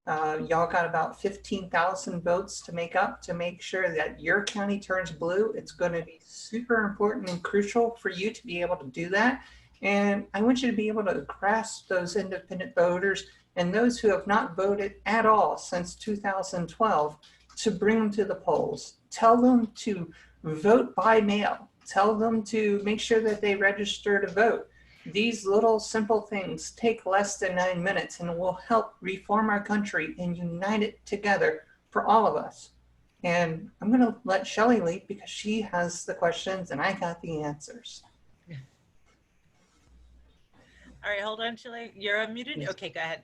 Y'all got about 15,000 votes to make up to make sure that your county turns blue. It's going to be super important and crucial for you to be able to do that. And I want you to be able to grasp those independent voters and those who have not voted at all since 2012 to bring them to the polls. Tell them to vote by mail. Tell them to make sure that they register to vote. These little simple things take less than 9 minutes and will help reform our country and unite it together for all of us. And I'm going to let Shelley lead because she has the questions and I got the answers. All right, hold on, Shelley. You're unmuted. Okay, go ahead.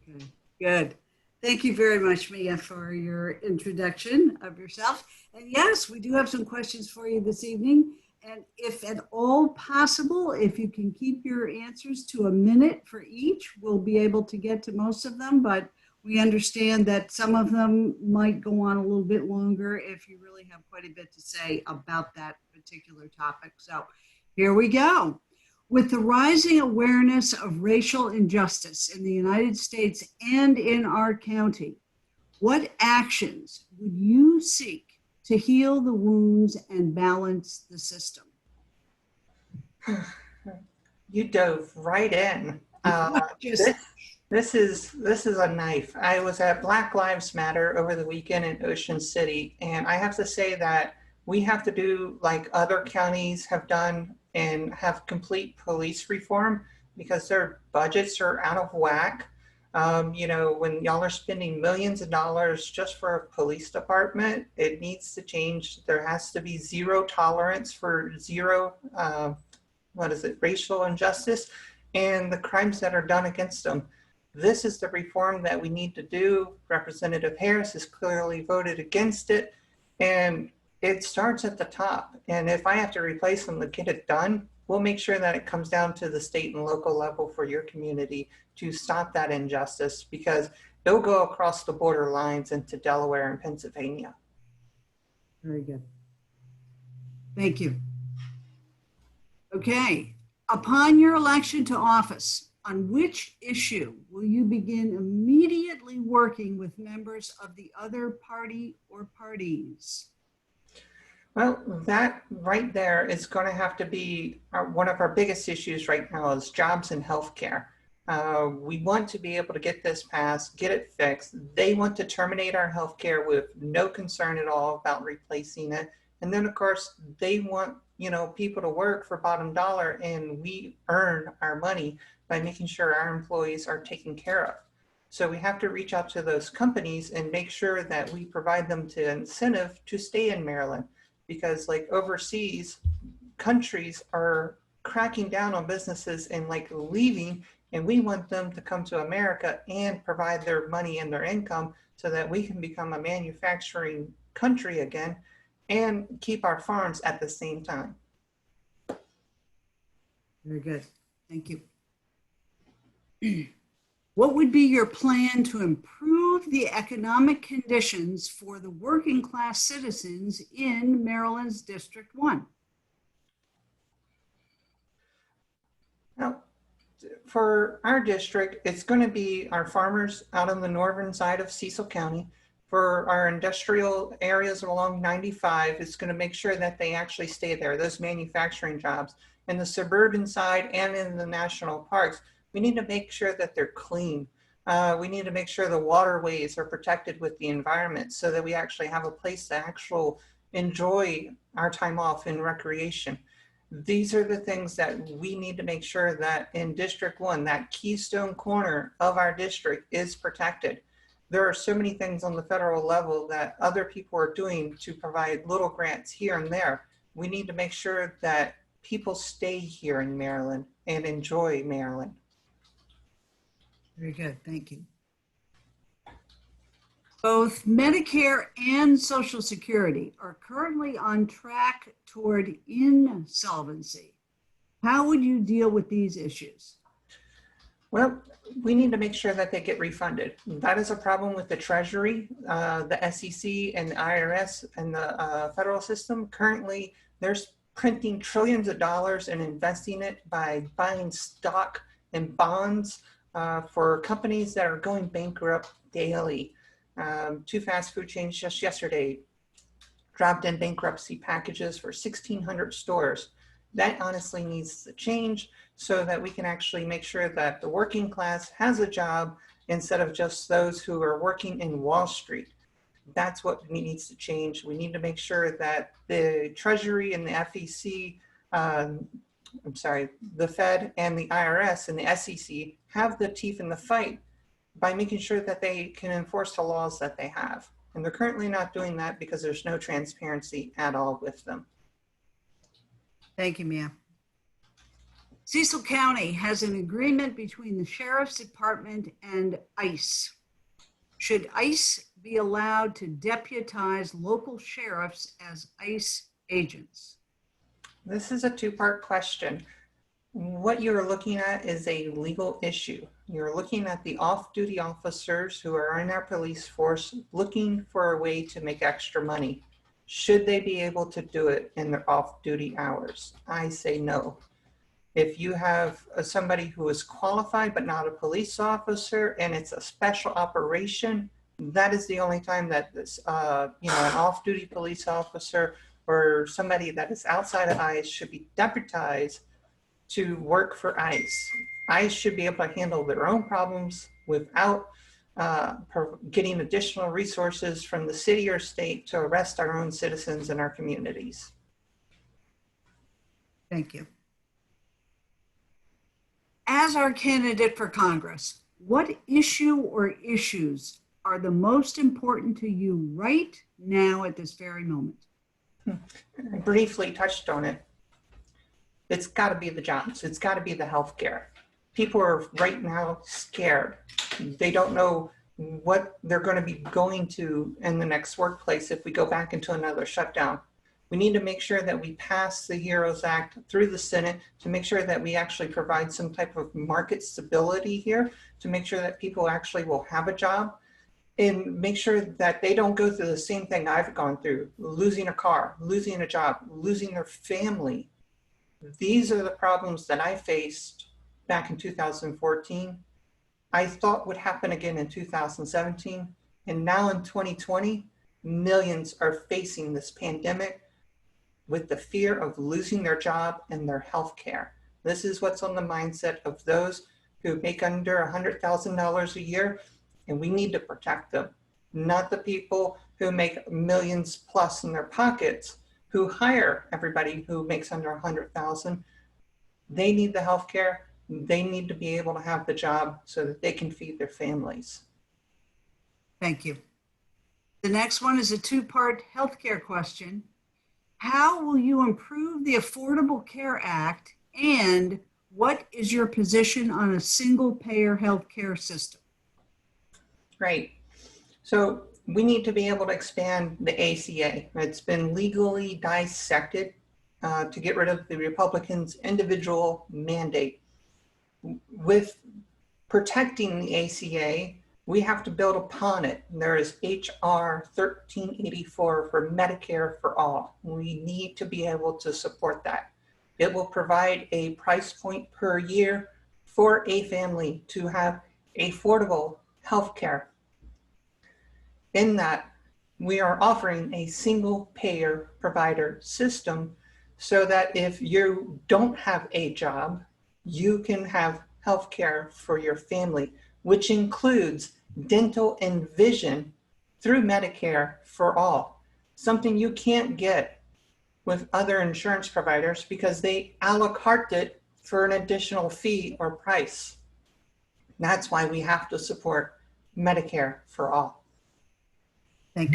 Okay, good. Thank you very much, Mia, for your introduction of yourself. And yes, we do have some questions for you this evening. And if at all possible, if you can keep your answers to a minute for each, we'll be able to get to most of them. But we understand that some of them might go on a little bit longer if you really have quite a bit to say about that particular topic. So here we go. With the rising awareness of racial injustice in the United States and in our county, what actions would you seek to heal the wounds and balance the system? You dove right in. This is a knife. I was at Black Lives Matter over the weekend in Ocean City, and I have to say that we have to do like other counties have done and have complete police reform because their budgets are out of whack. You know, when y'all are spending millions of dollars just for a police department, it needs to change. There has to be zero tolerance for racial injustice and the crimes that are done against them. This is the reform that we need to do. Representative Harris has clearly voted against it, and it starts at the top. And if I have to replace them to get it done, we'll make sure that it comes down to the state and local level for your community to stop that injustice, because it'll go across the border lines into Delaware and Pennsylvania. Very good. Thank you. Okay. Upon your election to office, on which issue will you begin immediately working with members of the other party or parties? Well, that right there is going to have to be one of our biggest issues right now is jobs and healthcare. We want to be able to get this passed, get it fixed. They want to terminate our healthcare with no concern at all about replacing it. And then of course they want, you know, people to work for bottom dollar, and we earn our money by making sure our employees are taken care of. So we have to reach out to those companies and make sure that we provide them to incentive to stay in Maryland. Because like overseas countries are cracking down on businesses and like leaving, and we want them to come to America and provide their money and their income so that we can become a manufacturing country again and keep our farms at the same time. Very good. Thank you. What would be your plan to improve the economic conditions for the working class citizens in Maryland's District 1? Now, for our district, it's going to be our farmers out on the northern side of Cecil County. For our industrial areas along 95, it's going to make sure that they actually stay there, those manufacturing jobs. In the suburban side and in the national parks, we need to make sure that they're clean. We need to make sure the waterways are protected with the environment so that we actually have a place to enjoy our time off in recreation. These are the things that we need to make sure that in District 1, that keystone corner of our district is protected. There are so many things on the federal level that other people are doing to provide little grants here and there. We need to make sure that people stay here in Maryland and enjoy Maryland. Very good, thank you. Both Medicare and Social Security are currently on track toward insolvency. How would you deal with these issues? Well, we need to make sure that they get refunded. That is a problem with the Treasury, the SEC and the IRS and the federal system. Currently, they're printing trillions of dollars and investing it by buying stock and bonds for companies that are going bankrupt daily. Two fast food chains just yesterday dropped in bankruptcy packages for 1,600 stores. That honestly needs to change so that we can actually make sure that the working class has a job instead of just those who are working in Wall Street. That's what needs to change. We need to make sure that the Treasury and the FEC, the Fed and the IRS and the SEC have the teeth in the fight by making sure that they can enforce the laws that they have. And they're currently not doing that because there's no transparency at all with them. Thank you, Mia. Cecil County has an agreement between the Sheriff's Department and ICE. Should ICE be allowed to deputize local sheriffs as ICE agents? This is a two-part question. What you're looking at is a legal issue. You're looking at the off-duty officers who are in our police force looking for a way to make extra money. Should they be able to do it in their off-duty hours? I say no. If you have somebody who is qualified but not a police officer and it's a special operation, that is the only time that this, an off-duty police officer or somebody that is outside of ICE should be deputized to work for ICE. ICE should be able to handle their own problems without getting additional resources from the city or state to arrest our own citizens in our communities. Thank you. As our candidate for Congress, what issue or issues are the most important to you right now at this very moment? I briefly touched on it. It's got to be the jobs. It's got to be the healthcare. People are right now scared. They don't know what they're going to be going to in the next workplace if we go back into another shutdown. We need to make sure that we pass the HEROES Act through the Senate to make sure that we actually provide some type of market stability here, to make sure that people actually will have a job, and make sure that they don't go through the same thing I've gone through, losing a car, losing a job, losing their family. These are the problems that I faced back in 2014. I thought would happen again in 2017. And now in 2020, millions are facing this pandemic with the fear of losing their job and their health care. This is what's on the mindset of those who make under $100,000 a year, and we need to protect them, not the people who make millions plus in their pockets, who hire everybody who makes under 100,000. They need the health care. They need to be able to have the job so that they can feed their families. Thank you. The next one is a two-part healthcare question. How will you improve the Affordable Care Act, and what is your position on a single-payer healthcare system? Right. So we need to be able to expand the ACA. It's been legally dissected to get rid of the Republicans' individual mandate. With protecting the ACA, we have to build upon it. There is HR 1384 for Medicare for all. We need to be able to support that. It will provide a price point per year for a family to have affordable health care. In that, we are offering a single payer provider system so that if you don't have a job, you can have health care for your family, which includes dental and vision through Medicare for all, something you can't get with other insurance providers because they a la carte it for an additional fee or price. That's why we have to support Medicare for all. Thank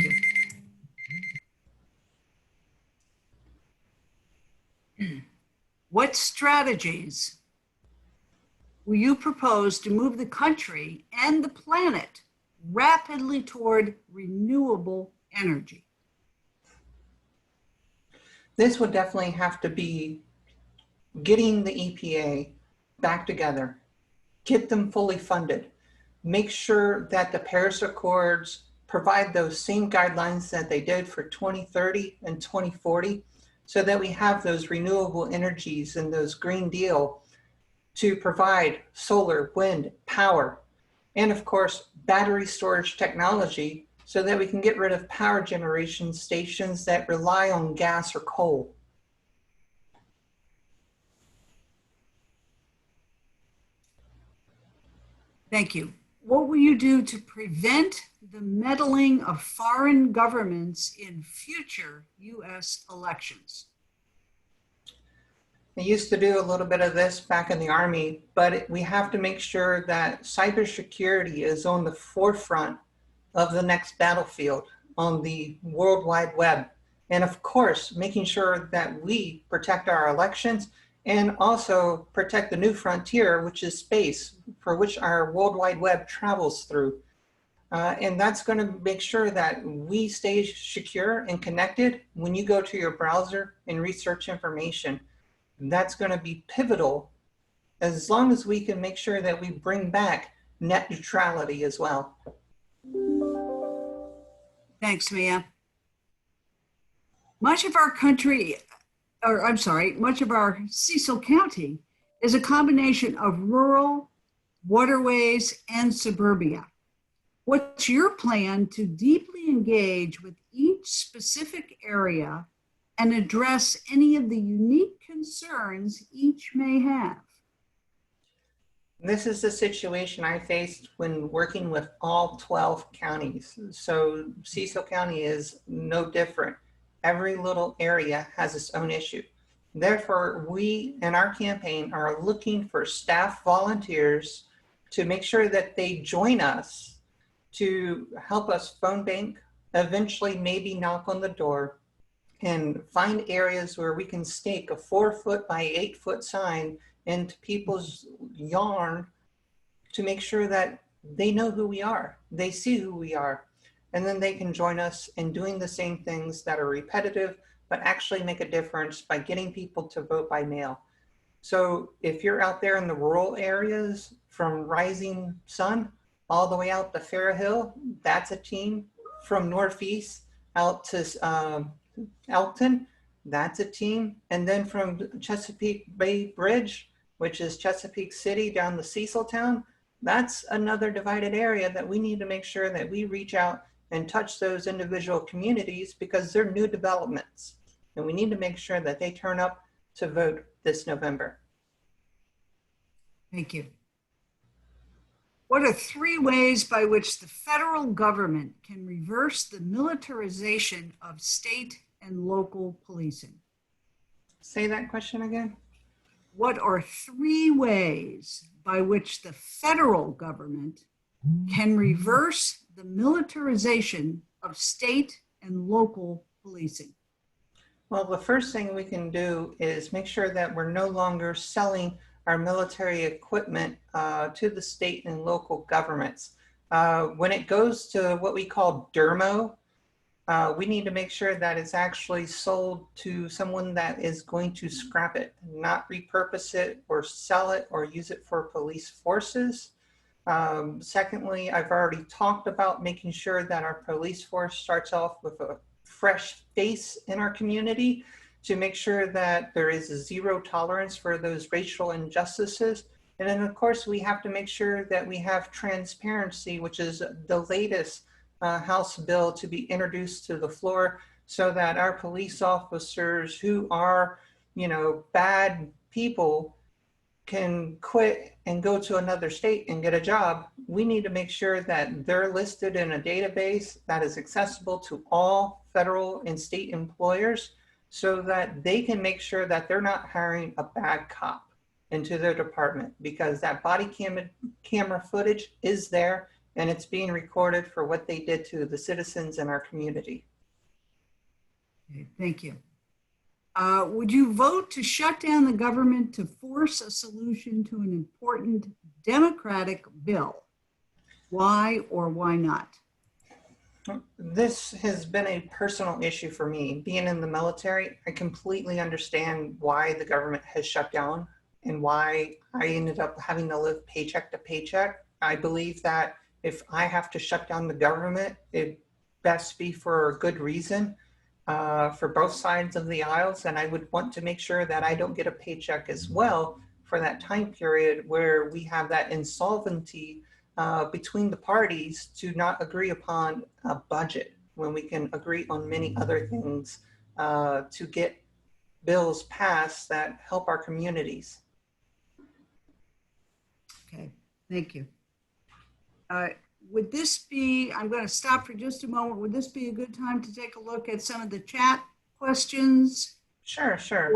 you. What strategies will you propose to move the country and the planet rapidly toward renewable energy? This would definitely have to be getting the EPA back together, get them fully funded, make sure that the Paris Accords provide those same guidelines that they did for 2030 and 2040, so that we have those renewable energies and those Green Deal to provide solar, wind, power. and of course, battery storage technology so that we can get rid of power generation stations that rely on gas or coal. Thank you. What will you do to prevent the meddling of foreign governments in future U.S. elections? I used to do a little bit of this back in the Army, but we have to make sure that cybersecurity is on the forefront of the next battlefield on the World Wide Web. And of course, making sure that we protect our elections and also protect the new frontier, which is space, for which our World Wide Web travels through. And that's going to make sure that we stay secure and connected when you go to your browser and research information. That's going to be pivotal as long as we can make sure that we bring back net neutrality as well. Thanks, Mia. Much of our country, or I'm sorry, much of our Cecil County is a combination of rural, waterways, and suburbia. What's your plan to deeply engage with each specific area and address any of the unique concerns each may have? This is the situation I faced when working with all 12 counties. So Cecil County is no different. Every little area has its own issue. Therefore, we in our campaign are looking for staff volunteers to make sure that they join us to help us phone bank, eventually maybe knock on the door, and find areas where we can stake a 4-foot by 8-foot sign into people's yard to make sure that they know who we are, they see who we are, and then they can join us in doing the same things that are repetitive, but actually make a difference by getting people to vote by mail. So if you're out there in the rural areas from Rising Sun all the way out to Fair Hill, that's a team. From Northeast out to Elton, that's a team. And then from Chesapeake Bay Bridge, which is Chesapeake City down to Cecil Town, that's another divided area that we need to make sure that we reach out and touch those individual communities because they're new developments. And we need to make sure that they turn up to vote this November. Thank you. What are 3 ways by which the federal government can reverse the militarization of state and local policing? Say that question again. What are 3 ways by which the federal government can reverse the militarization of state and local policing? Well, the first thing we can do is make sure that we're no longer selling our military equipment to the state and local governments. When it goes to what we call dermo, we need to make sure that it's actually sold to someone that is going to scrap it, not repurpose it or sell it or use it for police forces. Secondly, I've already talked about making sure that our police force starts off with a fresh face in our community to make sure that there is a 0 tolerance for those racial injustices. And then of course, we have to make sure that we have transparency, which is the latest House bill to be introduced to the floor so that our police officers who are, bad people can quit and go to another state and get a job. We need to make sure that they're listed in a database that is accessible to all federal and state employers so that they can make sure that they're not hiring a bad cop into their department, because that body camera footage is there and it's being recorded for what they did to the citizens in our community. Okay, thank you. Would you vote to shut down the government to force a solution to an important democratic bill? Why or why not? This has been a personal issue for me. Being in the military, I completely understand why the government has shut down and why I ended up having to live paycheck to paycheck. I believe that if I have to shut down the government, it best be for a good reason for both sides of the aisles. And I would want to make sure that I don't get a paycheck as well for that time period where we have that insolvency between the parties to not agree upon a budget when we can agree on many other things to get bills passed that help our communities. Okay, thank you. Would this be, I'm going to stop for just a moment. Would this be a good time to take a look at some of the chat questions? Sure, sure.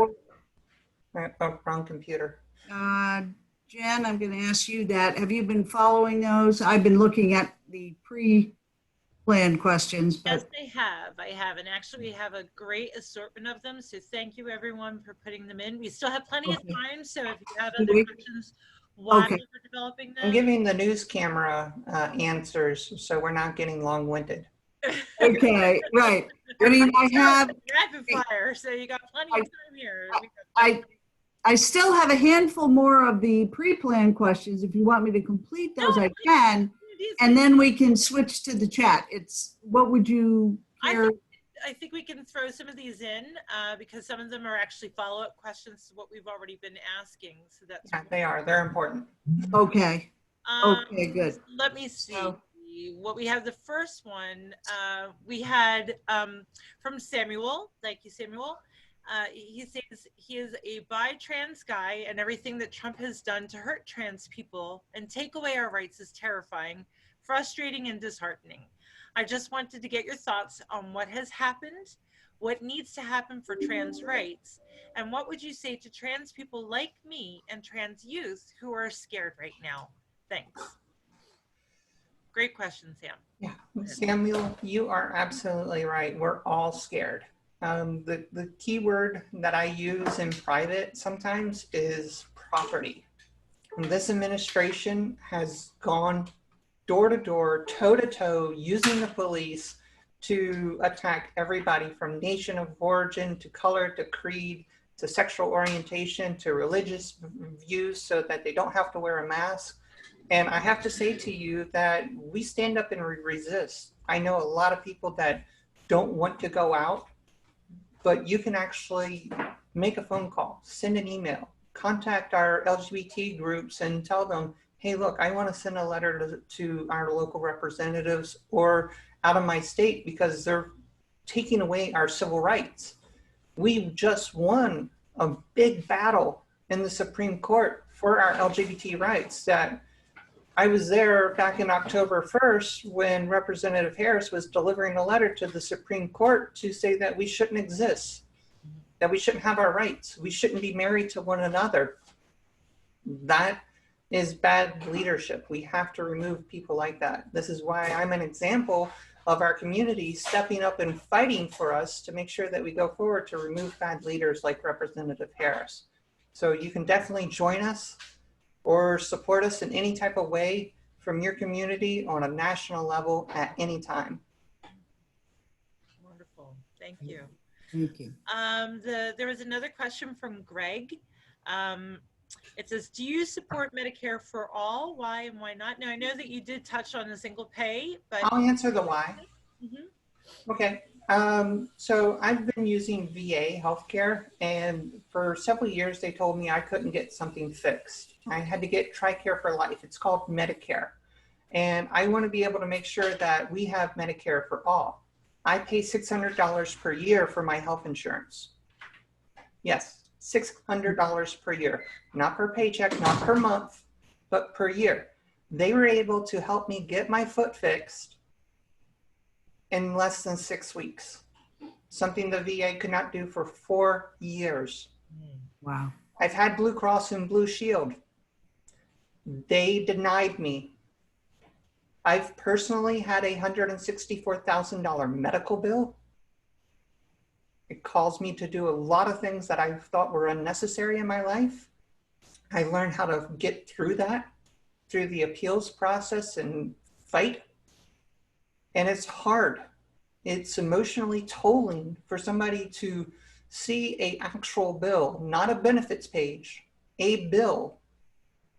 Oh, wrong computer. Jen, I'm going to ask you that. Have you been following those? I've been looking at the pre-planned questions. But... Yes, I have. And actually we have a great assortment of them. So thank you everyone for putting them in. We still have plenty of time. So if you have other questions while we're developing them. I'm giving the news camera answers so we're not getting long-winded. Okay, right. I mean, I have rapid fire, so you got plenty of time here. I still have a handful more of the pre-planned questions. If you want me to complete those, I can, and then we can switch to the chat. It's what would you hear? I think we can throw some of these in because some of them are actually follow-up questions to what we've already been asking. So that's they are. They're important. Okay. Okay, good. Let me see what we have. The first one we had from Samuel. Thank you, Samuel. He says he is a bi-trans guy and everything that Trump has done to hurt trans people and take away our rights is terrifying, frustrating, and disheartening. I just wanted to get your thoughts on what has happened, what needs to happen for trans rights, and what would you say to trans people like me and trans youth who are scared right now? Thanks. Great question, Sam. Yeah, Samuel, you are absolutely right. We're all scared. The key word that I use in private sometimes is property. And this administration has gone door to door, toe to toe, using the police to attack everybody from nation of origin to color to creed to sexual orientation to religious views so that they don't have to wear a mask. And I have to say to you that we stand up and resist. I know a lot of people that don't want to go out, but you can actually make a phone call, send an email, contact our LGBT groups and tell them, hey, look, I want to send a letter to our local representatives or out of my state because they're taking away our civil rights. We just won a big battle in the Supreme Court for our LGBT rights. That I was there back in October 1st when Representative Harris was delivering a letter to the Supreme Court to say that we shouldn't exist, that we shouldn't have our rights, we shouldn't be married to one another. That is bad leadership. We have to remove people like that. This is why I'm an example of our community stepping up and fighting for us to make sure that we go forward to remove bad leaders like Representative Harris. So you can definitely join us or support us in any type of way from your community on a national level at any time. Wonderful, thank you. Thank you. There was another question from Greg. It says, do you support Medicare for all? Why and why not? Now, I know that you did touch on the single pay, but I'll answer the why. Mm-hmm. Okay. So I've been using VA healthcare, and for several years they told me I couldn't get something fixed. I had to get TRICARE for life. It's called Medicare. And I want to be able to make sure that we have Medicare for all. I pay $600 per year for my health insurance. Yes, $600 per year, not per paycheck, not per month, but per year. They were able to help me get my foot fixed in less than 6 weeks, something the VA could not do for 4 years. Wow. I've had Blue Cross and Blue Shield. They denied me. I've personally had a $164,000 medical bill. It caused me to do a lot of things that I thought were unnecessary in my life. I learned how to get through that, through the appeals process and fight. And it's hard. It's emotionally tolling for somebody to see an actual bill, not a benefits page, a bill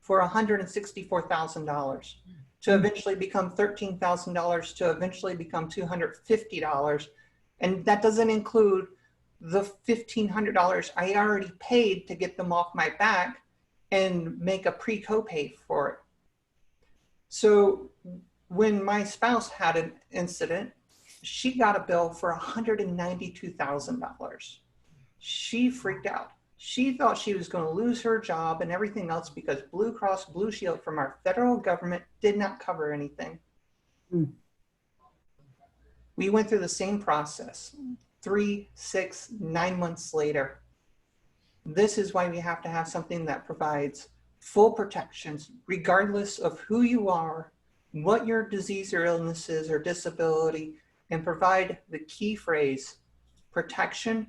for $164,000 to eventually become $13,000 to eventually become $250. And that doesn't include the $1,500 I already paid to get them off my back and make a pre-copay for it. So when my spouse had an incident, she got a bill for $192,000. She freaked out. She thought she was going to lose her job and everything else because Blue Cross Blue Shield from our federal government did not cover anything. Mm. We went through the same process 3, 6, 9 months later. This is why we have to have something that provides full protections, regardless of who you are, what your disease or illness is or disability, and provide the key phrase, protection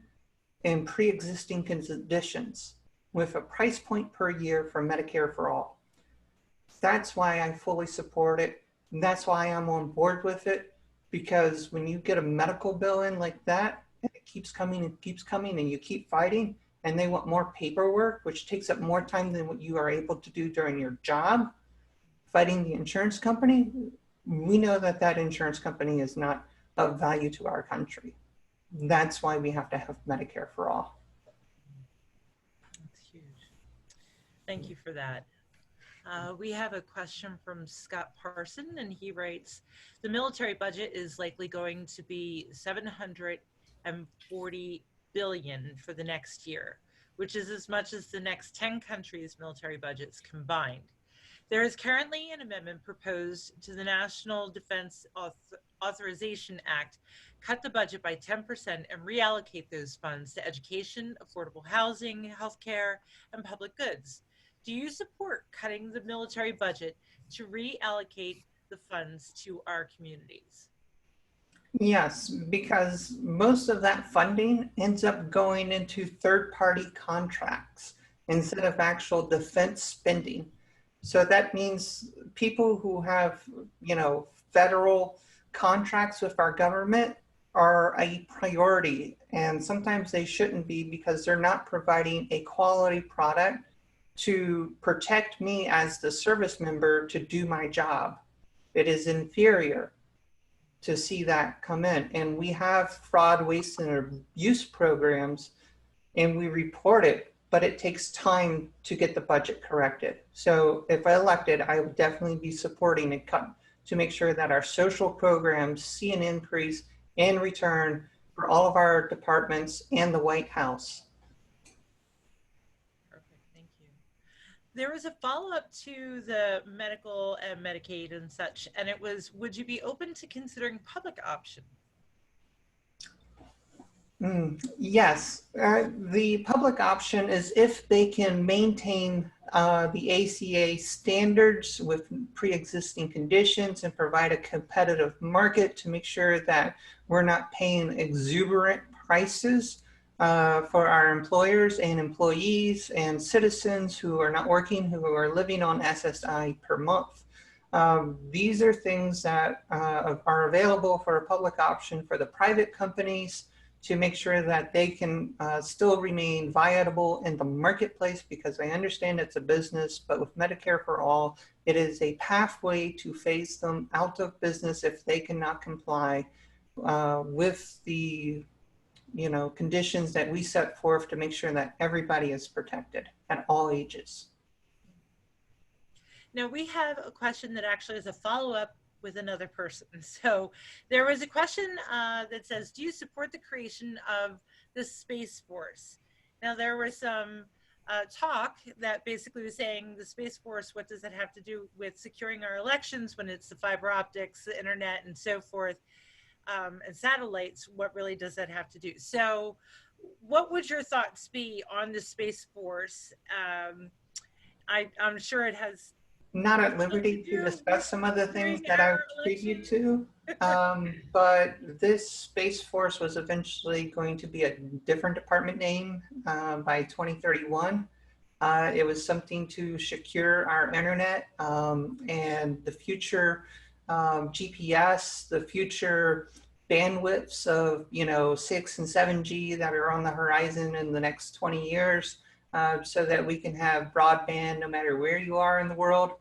and pre-existing conditions with a price point per year for Medicare for all. That's why I fully support it. And that's why I'm on board with it, because when you get a medical bill in like that, and it keeps coming and keeps coming and you keep fighting, and they want more paperwork, which takes up more time than what you are able to do during your job, fighting the insurance company, we know that that insurance company is not of value to our country. That's why we have to have Medicare for all. That's huge. Thank you for that. We have a question from Scott Parson, and he writes, the military budget is likely going to be $740 billion for the next year, which is as much as the next 10 countries' military budgets combined. There is currently an amendment proposed to the National Defense Authorization Act, cut the budget by 10% and reallocate those funds to education, affordable housing, healthcare, and public goods. Do you support cutting the military budget to reallocate the funds to our communities? Yes, because most of that funding ends up going into third-party contracts instead of actual defense spending. So that means people who have, federal contracts with our government are a priority, and sometimes they shouldn't be because they're not providing a quality product to protect me as the service member to do my job. It is inferior to see that come in. And we have fraud, waste, and abuse programs, and we report it, but it takes time to get the budget corrected. So if I elected, I would definitely be supporting a cut to make sure that our social programs see an increase in return for all of our departments and the White House. Perfect, thank you. There was a follow-up to the medical and Medicaid and such, and it was, would you be open to considering public option? Yes, the public option is if they can maintain the ACA standards with pre-existing conditions and provide a competitive market to make sure that we're not paying exuberant prices for our employers and employees and citizens who are not working, who are living on SSI per month. These are things that are available for a public option for the private companies to make sure that they can still remain viable in the marketplace, because I understand it's a business, but with Medicare for All, it is a pathway to phase them out of business if they cannot comply with the conditions that we set forth to make sure that everybody is protected at all ages. Now we have a question that actually is a follow-up with another person. So there was a question that says, do you support the creation of the Space Force? Now there was some talk that basically was saying the Space Force, what does it have to do with securing our elections when it's the fiber optics, the internet, and so forth, and satellites? What really does that have to do? So what would your thoughts be on the Space Force? I'm sure it has not at liberty to discuss some of the things that I previewed to, but this Space Force was eventually going to be a different department name by 2031. It was something to secure our internet and the future GPS, the future bandwidths of 6 and 7G that are on the horizon in the next 20 years, so that we can have broadband no matter where you are in the world.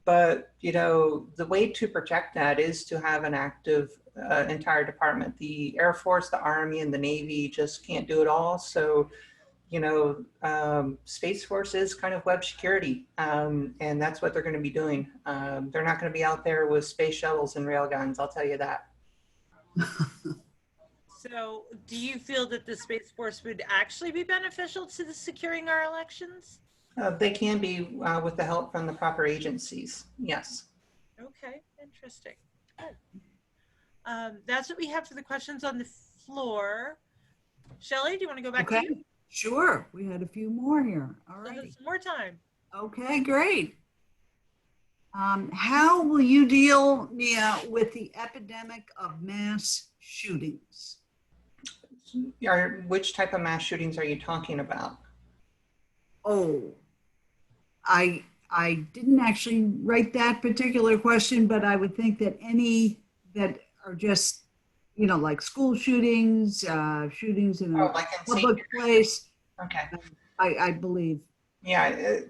But the way to protect that is to have an active entire department. The Air Force, the Army, and the Navy just can't do it all. So Space Force is kind of web security, and that's what they're going to be doing. They're not going to be out there with space shuttles and railguns, I'll tell you that. So do you feel that the Space Force would actually be beneficial to the securing our elections? They can be with the help from the proper agencies, yes. Okay, interesting. Good. That's what we have for the questions on the floor. Shelley, do you want to go back to you? Sure. We had a few more here. All Still right. have some more time. Okay, great. How will you deal, Mia, with the epidemic of mass shootings? Which type of mass shootings are you talking about? Oh, I didn't actually write that particular question, but I would think that any that are just, like school shootings, shootings in a Like in public place. Okay. I believe. Yeah.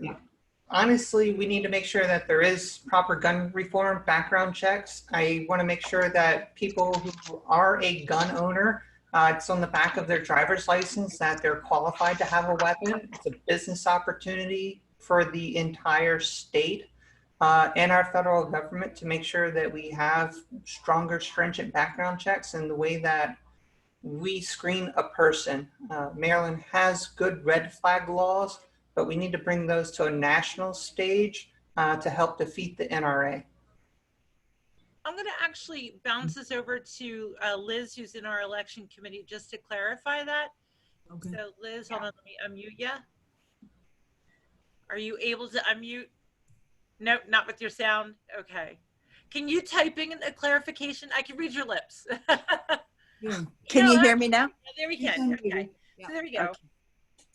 Honestly, we need to make sure that there is proper gun reform background checks. I want to make sure that people who are a gun owner, it's on the back of their driver's license that they're qualified to have a weapon. It's a business opportunity for the entire state and our federal government to make sure that we have stronger, stringent background checks in the way that we screen a person. Maryland has good red flag laws, but we need to bring those to a national stage to help defeat the NRA. I'm going to actually bounce this over to Liz, who's in our election committee, just to clarify that. Okay. So Liz, hold on, let me unmute you. Are you able to unmute? No, not with your sound. Okay. Can you type in a clarification? I can read your lips. Yeah. Can you hear me now? Yeah, there we can. Okay. Yeah. So there we go. Okay.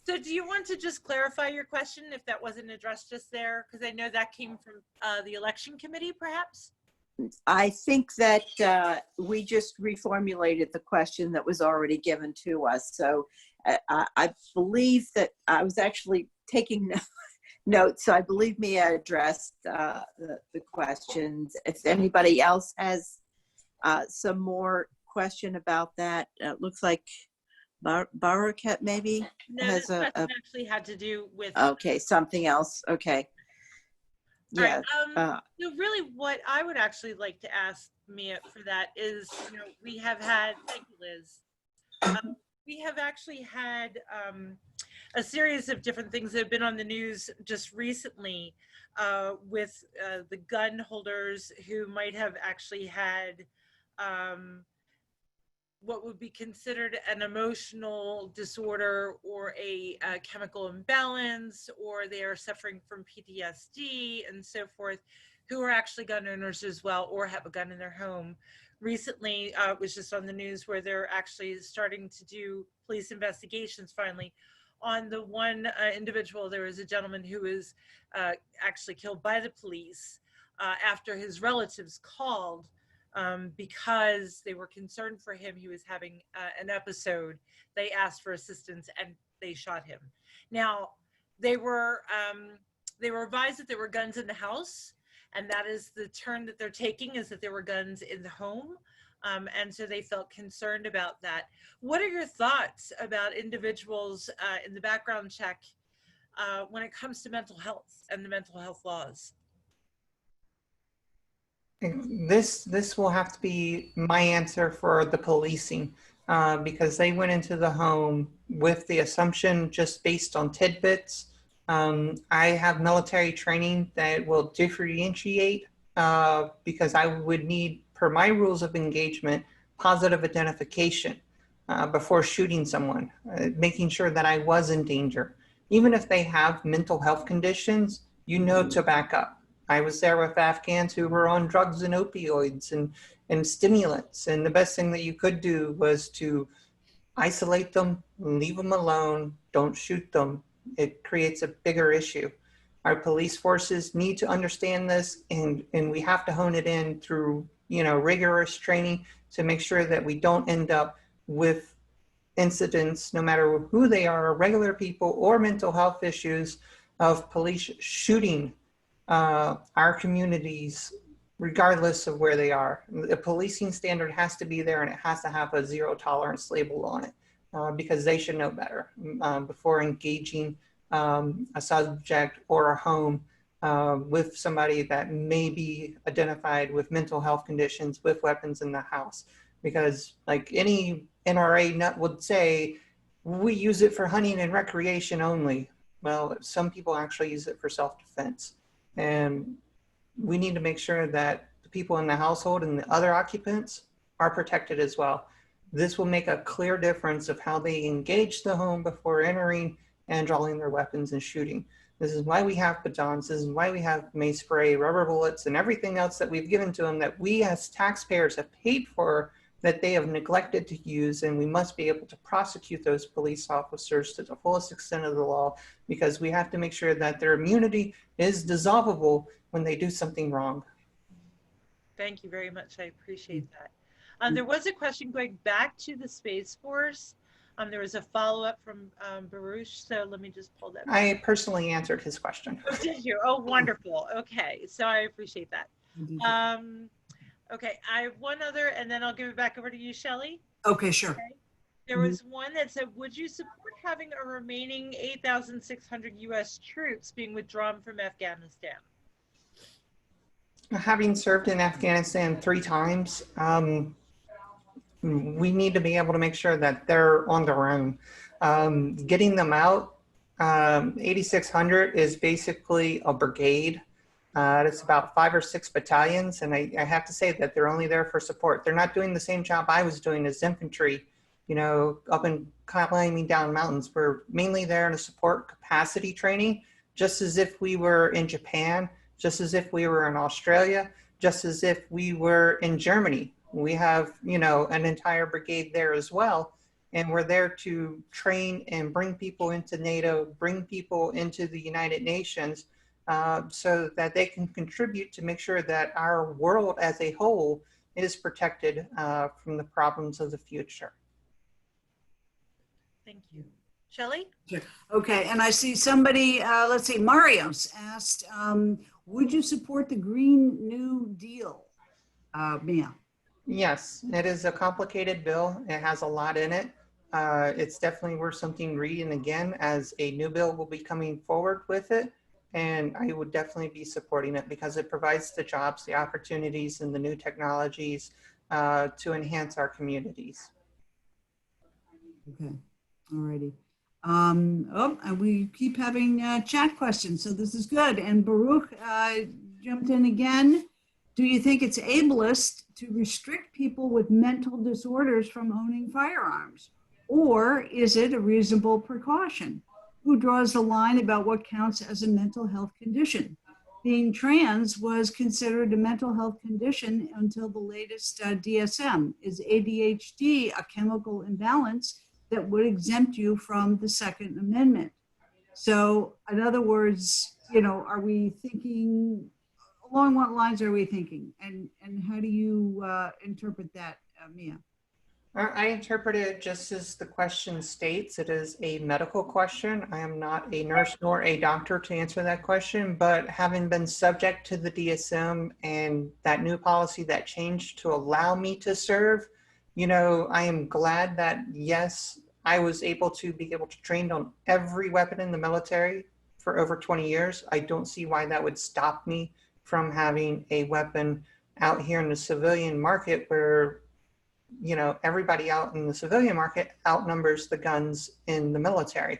So do you want to just clarify your question if that wasn't addressed just there? Because I know that came from the election committee, perhaps? I think that we just reformulated the question that was already given to us. So I believe that I was actually taking notes. So I believe Mia addressed the questions. If anybody else has some more question about that, looks like Barakat maybe has this question actually had to do with something else. Okay. Yeah. Right. So really what I would actually like to ask Mia for that is, we have had, thank you, Liz. We have actually had a series of different things that have been on the news just recently with the gun holders who might have actually had what would be considered an emotional disorder or a chemical imbalance, or they are suffering from PTSD and so forth, who are actually gun owners as well, or have a gun in their home. Recently, it was just on the news where they're actually starting to do police investigations finally on the one individual. There was a gentleman who was actually killed by the police after his relatives called because they were concerned for him. He was having an episode. They asked for assistance and they shot him. Now, they were advised that there were guns in the house, and that is the turn that they're taking, is that there were guns in the home. And so they felt concerned about that. What are your thoughts about individuals in the background check when it comes to mental health and the mental health laws? This will have to be my answer for the policing because they went into the home with the assumption just based on tidbits. I have military training that will differentiate because I would need, per my rules of engagement, positive identification before shooting someone, making sure that I was in danger. Even if they have mental health conditions, to back up. I was there with Afghans who were on drugs and opioids and stimulants. And the best thing that you could do was to isolate them, leave them alone, don't shoot them. It creates a bigger issue. Our police forces need to understand this, and we have to hone it in through, rigorous training to make sure that we don't end up with incidents, no matter who they are, regular people or mental health issues, of police shooting our communities, regardless of where they are. The policing standard has to be there, and it has to have a zero tolerance label on it. because they should know better before engaging a subject or a home with somebody that may be identified with mental health conditions with weapons in the house. Because like any NRA nut would say, we use it for hunting and recreation only. Well, some people actually use it for self-defense. And we need to make sure that the people in the household and the other occupants are protected as well. This will make a clear difference of how they engage the home before entering and drawing their weapons and shooting. This is why we have batons. This is why we have mace spray, rubber bullets, and everything else that we've given to them that we as taxpayers have paid for, that they have neglected to use, and we must be able to prosecute those police officers to the fullest extent of the law, because we have to make sure that their immunity is dissolvable when they do something wrong. Thank you very much. I appreciate that. There was a question going back to the Space Force. There was a follow-up from Baruch, so let me just pull that. I personally answered his question. Oh, did you? Oh, wonderful. Okay, so I appreciate that. Okay, I have one other, and then I'll give it back over to you, Shelley. Okay, sure. Okay. There was one that said, would you support having a remaining 8,600 U.S. troops being withdrawn from Afghanistan? Having served in Afghanistan 3 times, we need to be able to make sure that they're on their own. Getting them out, 8,600 is basically a brigade. It's about 5 or 6 battalions, and I have to say that they're only there for support. They're not doing the same job I was doing as infantry, you know, up and climbing down mountains. We're mainly there in a support capacity training, just as if we were in Japan, just as if we were in Australia, just as if we were in Germany. We have, you know, an entire brigade there as well. And we're there to train and bring people into NATO, bring people into the United Nations, so that they can contribute to make sure that our world as a whole is protected from the problems of the future. Thank you. Shelley? Sure. Okay, and I see somebody, let's see, Mario's asked, would you support the Green New Deal, Mia? Yes, it is a complicated bill. It has a lot in it. It's definitely worth something reading again, as a new bill will be coming forward with it. And I would definitely be supporting it because it provides the jobs, the opportunities, and the new technologies to enhance our communities. Okay, all righty. And we keep having chat questions, so this is good. And Baruch jumped in again. Do you think it's ableist to restrict people with mental disorders from owning firearms? Or is it a reasonable precaution? Who draws the line about what counts as a mental health condition? Being trans was considered a mental health condition until the latest DSM. Is ADHD a chemical imbalance that would exempt you from the Second Amendment? So in other words, you know, are we thinking, along what lines are we thinking? And how do you interpret that, Mia? I interpret it just as the question states. It is a medical question. I am not a nurse nor a doctor to answer that question, but having been subject to the DSM and that new policy that changed to allow me to serve, you know, I am glad that, yes, I was able to train on every weapon in the military for over 20 years. I don't see why that would stop me from having a weapon out here in the civilian market where, you know, everybody out in the civilian market outnumbers the guns in the military.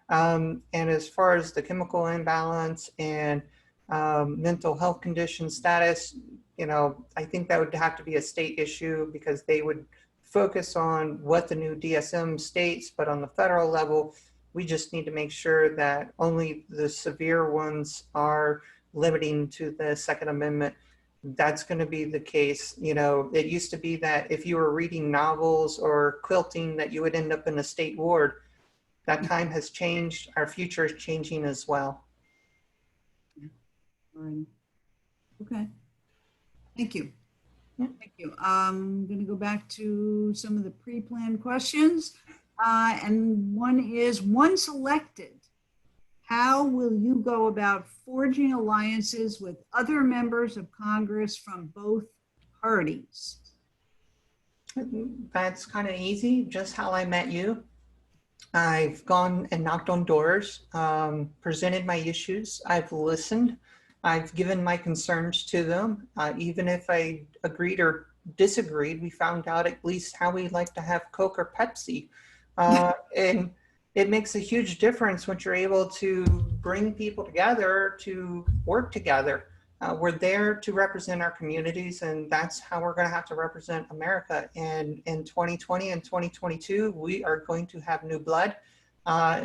And as far as the chemical imbalance and mental health condition status, you know, I think that would have to be a state issue because they would focus on what the new DSM states, but on the federal level, we just need to make sure that only the severe ones are limiting to the Second Amendment. That's going to be the case. You know, it used to be that if you were reading novels or quilting that you would end up in a state ward. That time has changed. Our future is changing as well. Okay. Thank you. Thank you. I'm going to go back to some of the pre-planned questions. And one is, once elected, how will you go about forging alliances with other members of Congress from both parties? That's kind of easy, just how I met you. I've gone and knocked on doors, presented my issues. I've listened. I've given my concerns to them. Even if I agreed or disagreed, we found out at least how we like to have Coke or Pepsi. And it makes a huge difference when you're able to bring people together to work together. We're there to represent our communities, and that's how we're going to have to represent America. And in 2020 and 2022, we are going to have new blood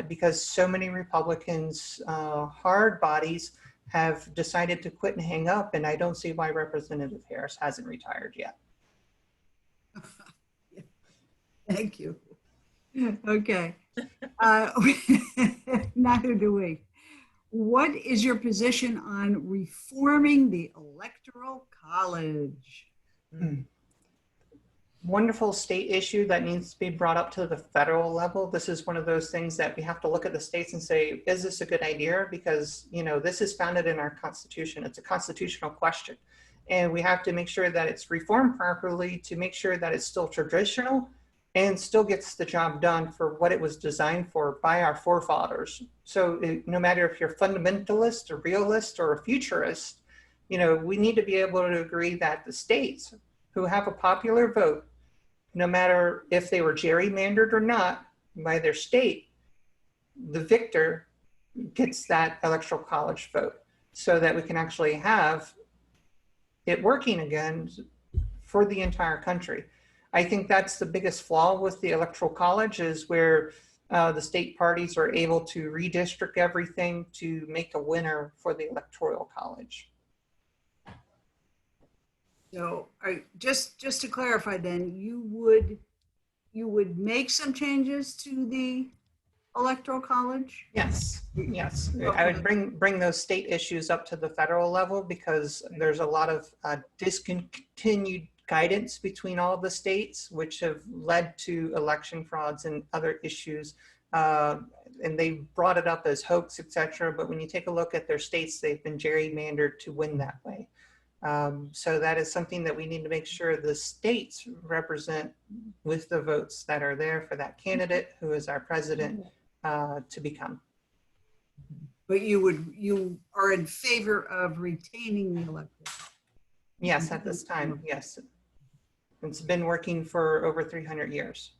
because so many Republicans, hard bodies, have decided to quit and hang up, and I don't see why Representative Harris hasn't retired yet. Thank you. Okay. Neither do we. What is your position on reforming the Electoral College? Wonderful state issue that needs to be brought up to the federal level. This is one of those things that we have to look at the states and say, is this a good idea? Because, you know, this is founded in our Constitution. It's a constitutional question. And we have to make sure that it's reformed properly to make sure that it's still traditional and still gets the job done for what it was designed for by our forefathers. So no matter if you're fundamentalist or realist or a futurist, you know, we need to be able to agree that the states who have a popular vote, no matter if they were gerrymandered or not by their state, the victor gets that electoral college vote so that we can actually have it working again for the entire country. I think that's the biggest flaw with the Electoral College is where the state parties are able to redistrict everything to make a winner for the Electoral College. So just to clarify then, you would make some changes to the Electoral College? Yes, yes. Okay. I would bring those state issues up to the federal level because there's a lot of discontinued guidance between all the states, which have led to election frauds and other issues. And they brought it up as hoax, etc. But when you take a look at their states, they've been gerrymandered to win that way. So that is something that we need to make sure the states represent with the votes that are there for that candidate who is our president to become. But you are in favor of retaining the electorate? Yes, at this time, yes. It's been working for over 300 years.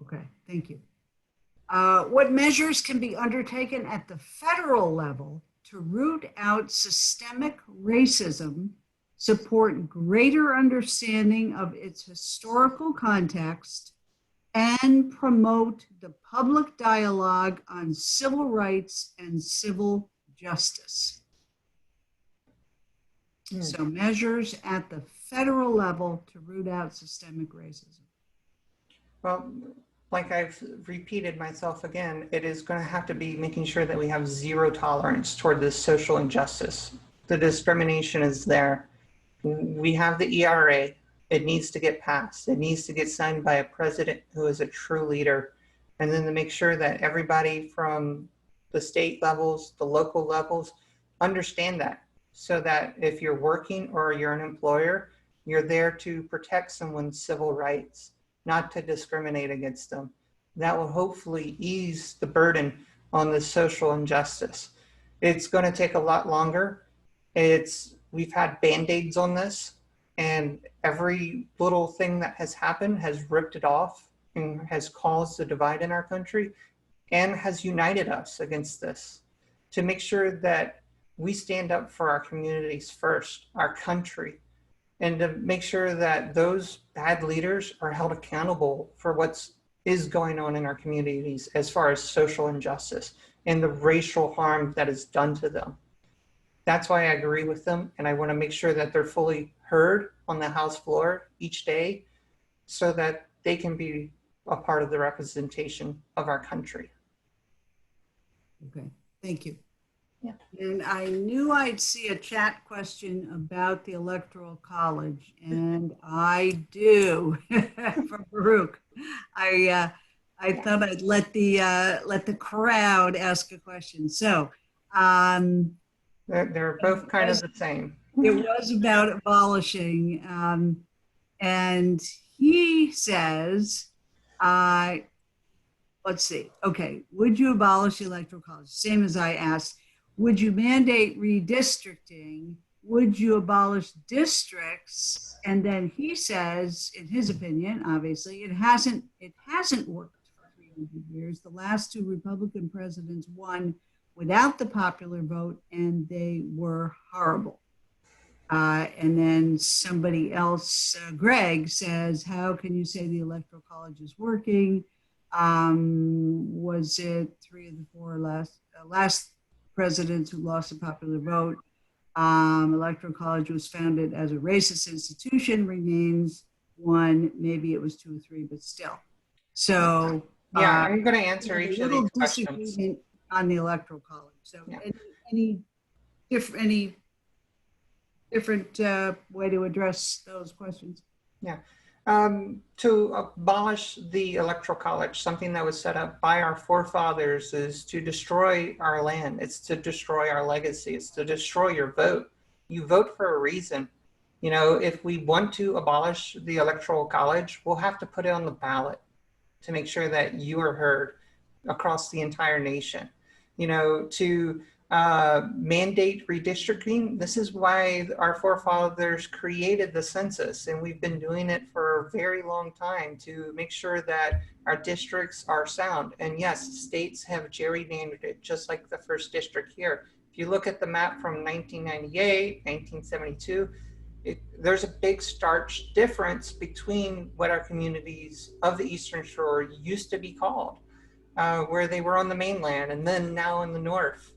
Okay, thank you. What measures can be undertaken at the federal level to root out systemic racism, support greater understanding of its historical context, and promote the public dialogue on civil rights and civil justice? So measures at the federal level to root out systemic racism. Well, like I've repeated myself again, it is going to have to be making sure that we have zero tolerance toward this social injustice. The discrimination is there. We have the ERA. It needs to get passed. It needs to get signed by a president who is a true leader. And then to make sure that everybody from the state levels, the local levels, understand that. So that if you're working or you're an employer, you're there to protect someone's civil rights, not to discriminate against them. That will hopefully ease the burden on the social injustice. It's going to take a lot longer. We've had Band-Aids on this, and every little thing that has happened has ripped it off and has caused a divide in our country and has united us against this to make sure that we stand up for our communities first, our country, and to make sure that those bad leaders are held accountable for what is going on in our communities as far as social injustice and the racial harm that is done to them. That's why I agree with them, and I want to make sure that they're fully heard on the House floor each day so that they can be a part of the representation of our country. Okay, thank you. Yeah. And I knew I'd see a chat question about the Electoral College, and I do from Baruch. I thought I'd let the crowd ask a question. So they're both kind of the same. It was about abolishing, and he says, Let's see. Okay. Would you abolish the electoral college? Same as I asked. Would you mandate redistricting? Would you abolish districts? And then he says, in his opinion, obviously, it hasn't worked for 300 years. The last two Republican presidents won without the popular vote, and they were horrible. And then somebody else, Greg, says, how can you say the Electoral College is working? Was it three of the four last presidents who lost the popular vote? Electoral College was founded as a racist institution, remains one, maybe it was two or three, but still. So yeah, I'm going to answer each of these questions. Disagreement on the Electoral College. So Yeah. any different way to address those questions? Yeah. To abolish the Electoral College, something that was set up by our forefathers, is to destroy our land. It's to destroy our legacy. It's to destroy your vote. You vote for a reason. You know, if we want to abolish the Electoral College, we'll have to put it on the ballot to make sure that you are heard across the entire nation. You know, to mandate redistricting. This is why our forefathers created the census, and we've been doing it for a very long time to make sure that our districts are sound. And yes, states have gerrymandered it, just like the first district here. If you look at the map from 1998, 1972, there's a big stark difference between what our communities of the Eastern Shore used to be called, where they were on the mainland and then now in the north.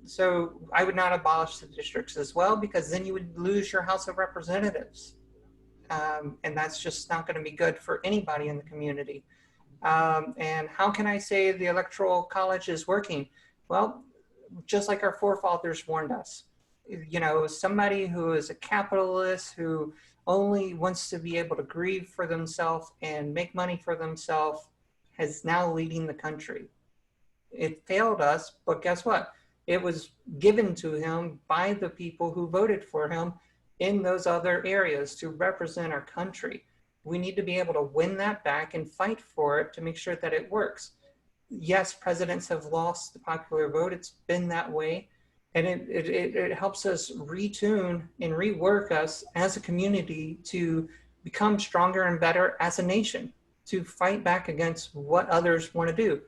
So I would not abolish the districts as well, because then you would lose your House of Representatives. And that's just not going to be good for anybody in the community. And how can I say the Electoral College is working? Well, just like our forefathers warned us. You know, somebody who is a capitalist, who only wants to be able to grieve for themselves and make money for themselves, is now leading the country. It failed us, but guess what? It was given to him by the people who voted for him in those other areas to represent our country. We need to be able to win that back and fight for it to make sure that it works. Yes, presidents have lost the popular vote. It's been that way. And it helps us retune and rework us as a community to become stronger and better as a nation, to fight back against what others want to do.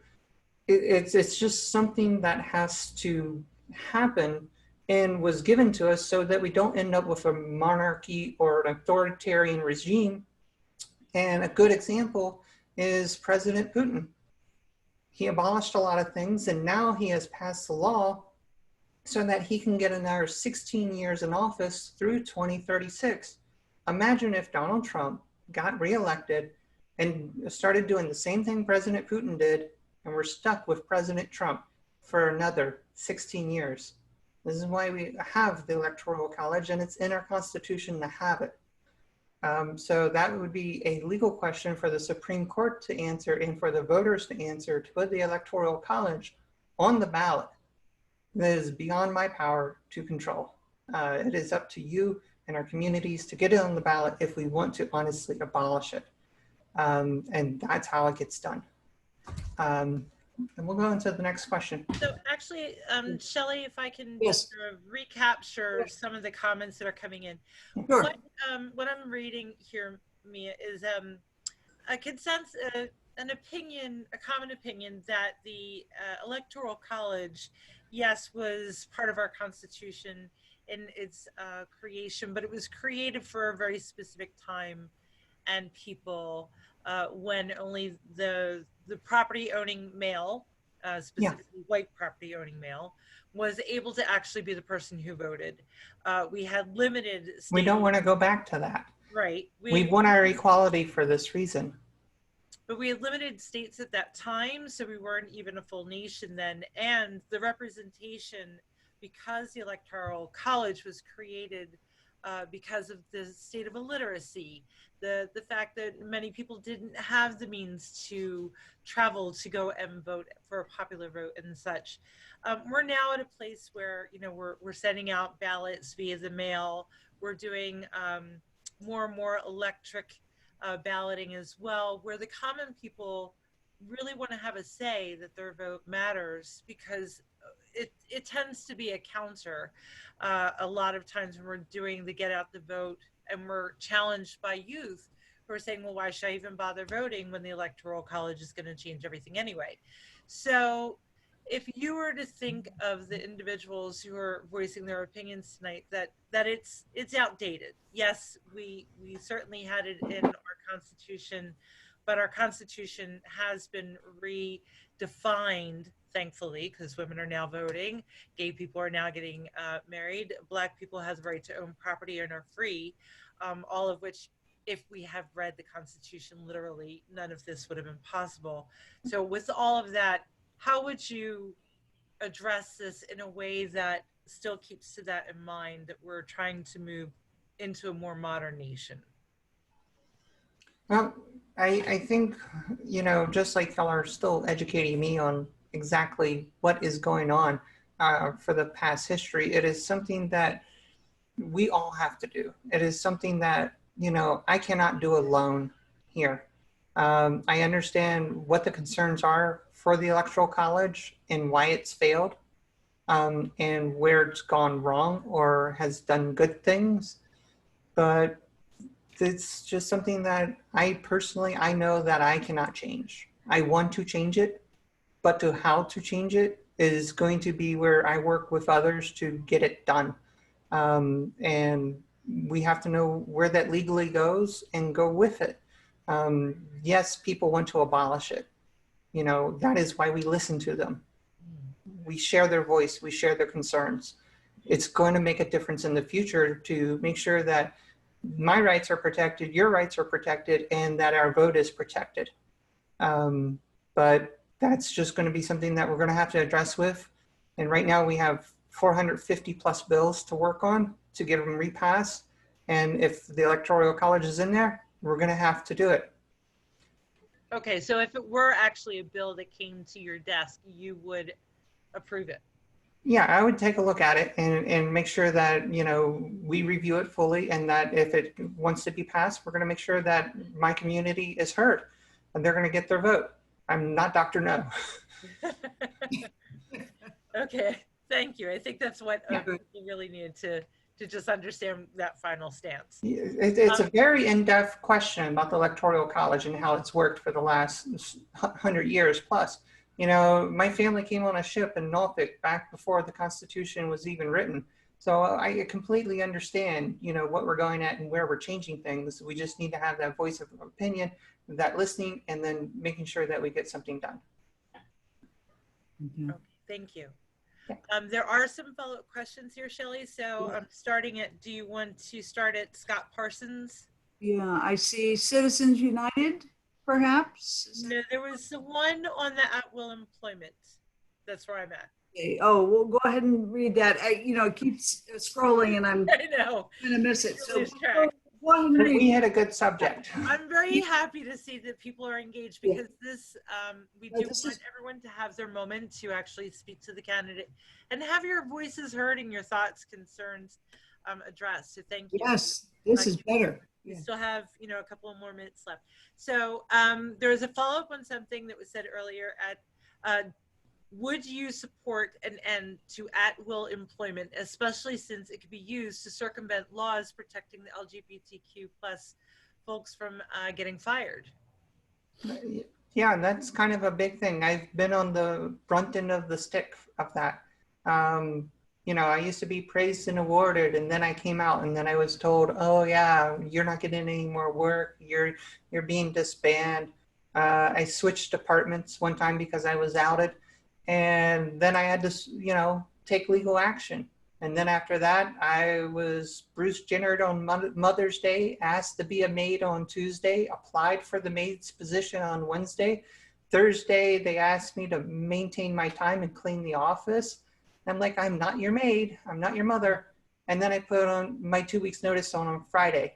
It's just something that has to happen and was given to us so that we don't end up with a monarchy or an authoritarian regime. And a good example is President Putin. He abolished a lot of things, and now he has passed the law so that he can get another 16 years in office through 2036. Imagine if Donald Trump got reelected and started doing the same thing President Putin did, and we're stuck with President Trump for another 16 years. This is why we have the Electoral College, and it's in our Constitution to have it. So that would be a legal question for the Supreme Court to answer and for the voters to answer, to put the Electoral College on the ballot. That is beyond my power to control. It is up to you and our communities to get it on the ballot if we want to honestly abolish it. And that's how it gets done. And we'll go into the next question. So actually, Shelley, if I can Yes. sort of recapture some of the comments that are coming in. Sure. What I'm reading here, Mia, is a consensus, an opinion, a common opinion that the Electoral College, yes, was part of our Constitution in its creation, but it was created for a very specific time and people, when only the property owning male, specifically white property owning male, was able to actually be the person who voted. We had limited states. We don't want to go back to that. Right. We want our equality for this reason. But we had limited states at that time, so we weren't even a full nation then. And the representation, because the Electoral College was created because of the state of illiteracy, the fact that many people didn't have the means to travel to go and vote for a popular vote and such. We're now at a place where, you know, we're sending out ballots via the mail. We're doing more and more electric balloting as well, where the common people really want to have a say that their vote matters, because it tends to be a counter a lot of times when we're doing the get out the vote, and we're challenged by youth who are saying, well, why should I even bother voting when the Electoral College is going to change everything anyway? So if you were to think of the individuals who are voicing their opinions tonight, that it's outdated. Yes, we certainly had it in our Constitution, but our Constitution has been redefined, thankfully, because women are now voting, gay people are now getting married, Black people have the right to own property and are free, all of which, if we have read the Constitution literally, none of this would have been possible. So with all of that, how would you address this in a way that still keeps to that in mind, that we're trying to move into a more modern nation? Well, I think, just like y'all are still educating me on exactly what is going on for the past history, it is something that we all have to do. It is something that, I cannot do alone here. I understand what the concerns are for the Electoral College and why it's failed, and where it's gone wrong or has done good things. But it's just something that I know that I cannot change. I want to change it, but to how to change it is going to be where I work with others to get it done. And we have to know where that legally goes and go with it. Yes, people want to abolish it. That is why we listen to them. We share their voice, we share their concerns. It's going to make a difference in the future to make sure that my rights are protected, your rights are protected, and that our vote is protected. But that's just going to be something that we're going to have to address with. And right now we have 450 plus bills to work on to get them repassed. And if the Electoral College is in there, we're going to have to do it. Okay, so if it were actually a bill that came to your desk, you would approve it? Yeah, I would take a look at it and make sure that, we review it fully, and that if it wants to be passed, we're going to make sure that my community is heard and they're going to get their vote. I'm not Dr. No. Okay, thank you. I think that's what people really need to just understand, that final stance. It's a very in-depth question about the Electoral College and how it's worked for the last 100 years plus. My family came on a ship in Norfolk back before the Constitution was even written. So I completely understand, what we're going at and where we're changing things. We just need to have that voice of opinion, that listening, and then making sure that we get something done. Mm-hmm. Okay, thank you. There are some follow-up questions here, Shelley. So I'm starting at, do you want to start at Scott Parsons? Yeah, I see Citizens United, perhaps. No, there was one on the at-will employment. That's where I'm at. Okay. Oh, we'll go ahead and read that. It keeps scrolling and I'm I know. going to miss it. So Lose track. go ahead and read. We had a good subject. I'm very happy to see that people are engaged, because this, we do want everyone to have their moment to actually speak to the candidate and have your voices heard and your thoughts, concerns addressed. So thank you. Yes, this is better. We still have, a couple of more minutes left. So there was a follow-up on something that was said earlier would you support an end to at-will employment, especially since it could be used to circumvent laws protecting the LGBTQ plus folks from getting fired? Yeah, that's kind of a big thing. I've been on the front end of the stick of that. I used to be praised and awarded, and then I came out and then I was told, oh yeah, you're not getting any more work. You're being disbanded. I switched departments one time because I was outed. And then I had to, take legal action. And then after that, I was Bruce Jennered on Mother's Day, asked to be a maid on Tuesday, applied for the maid's position on Wednesday. Thursday, they asked me to maintain my time and clean the office. I'm like, I'm not your maid. I'm not your mother. And then I put on my 2 weeks notice on Friday.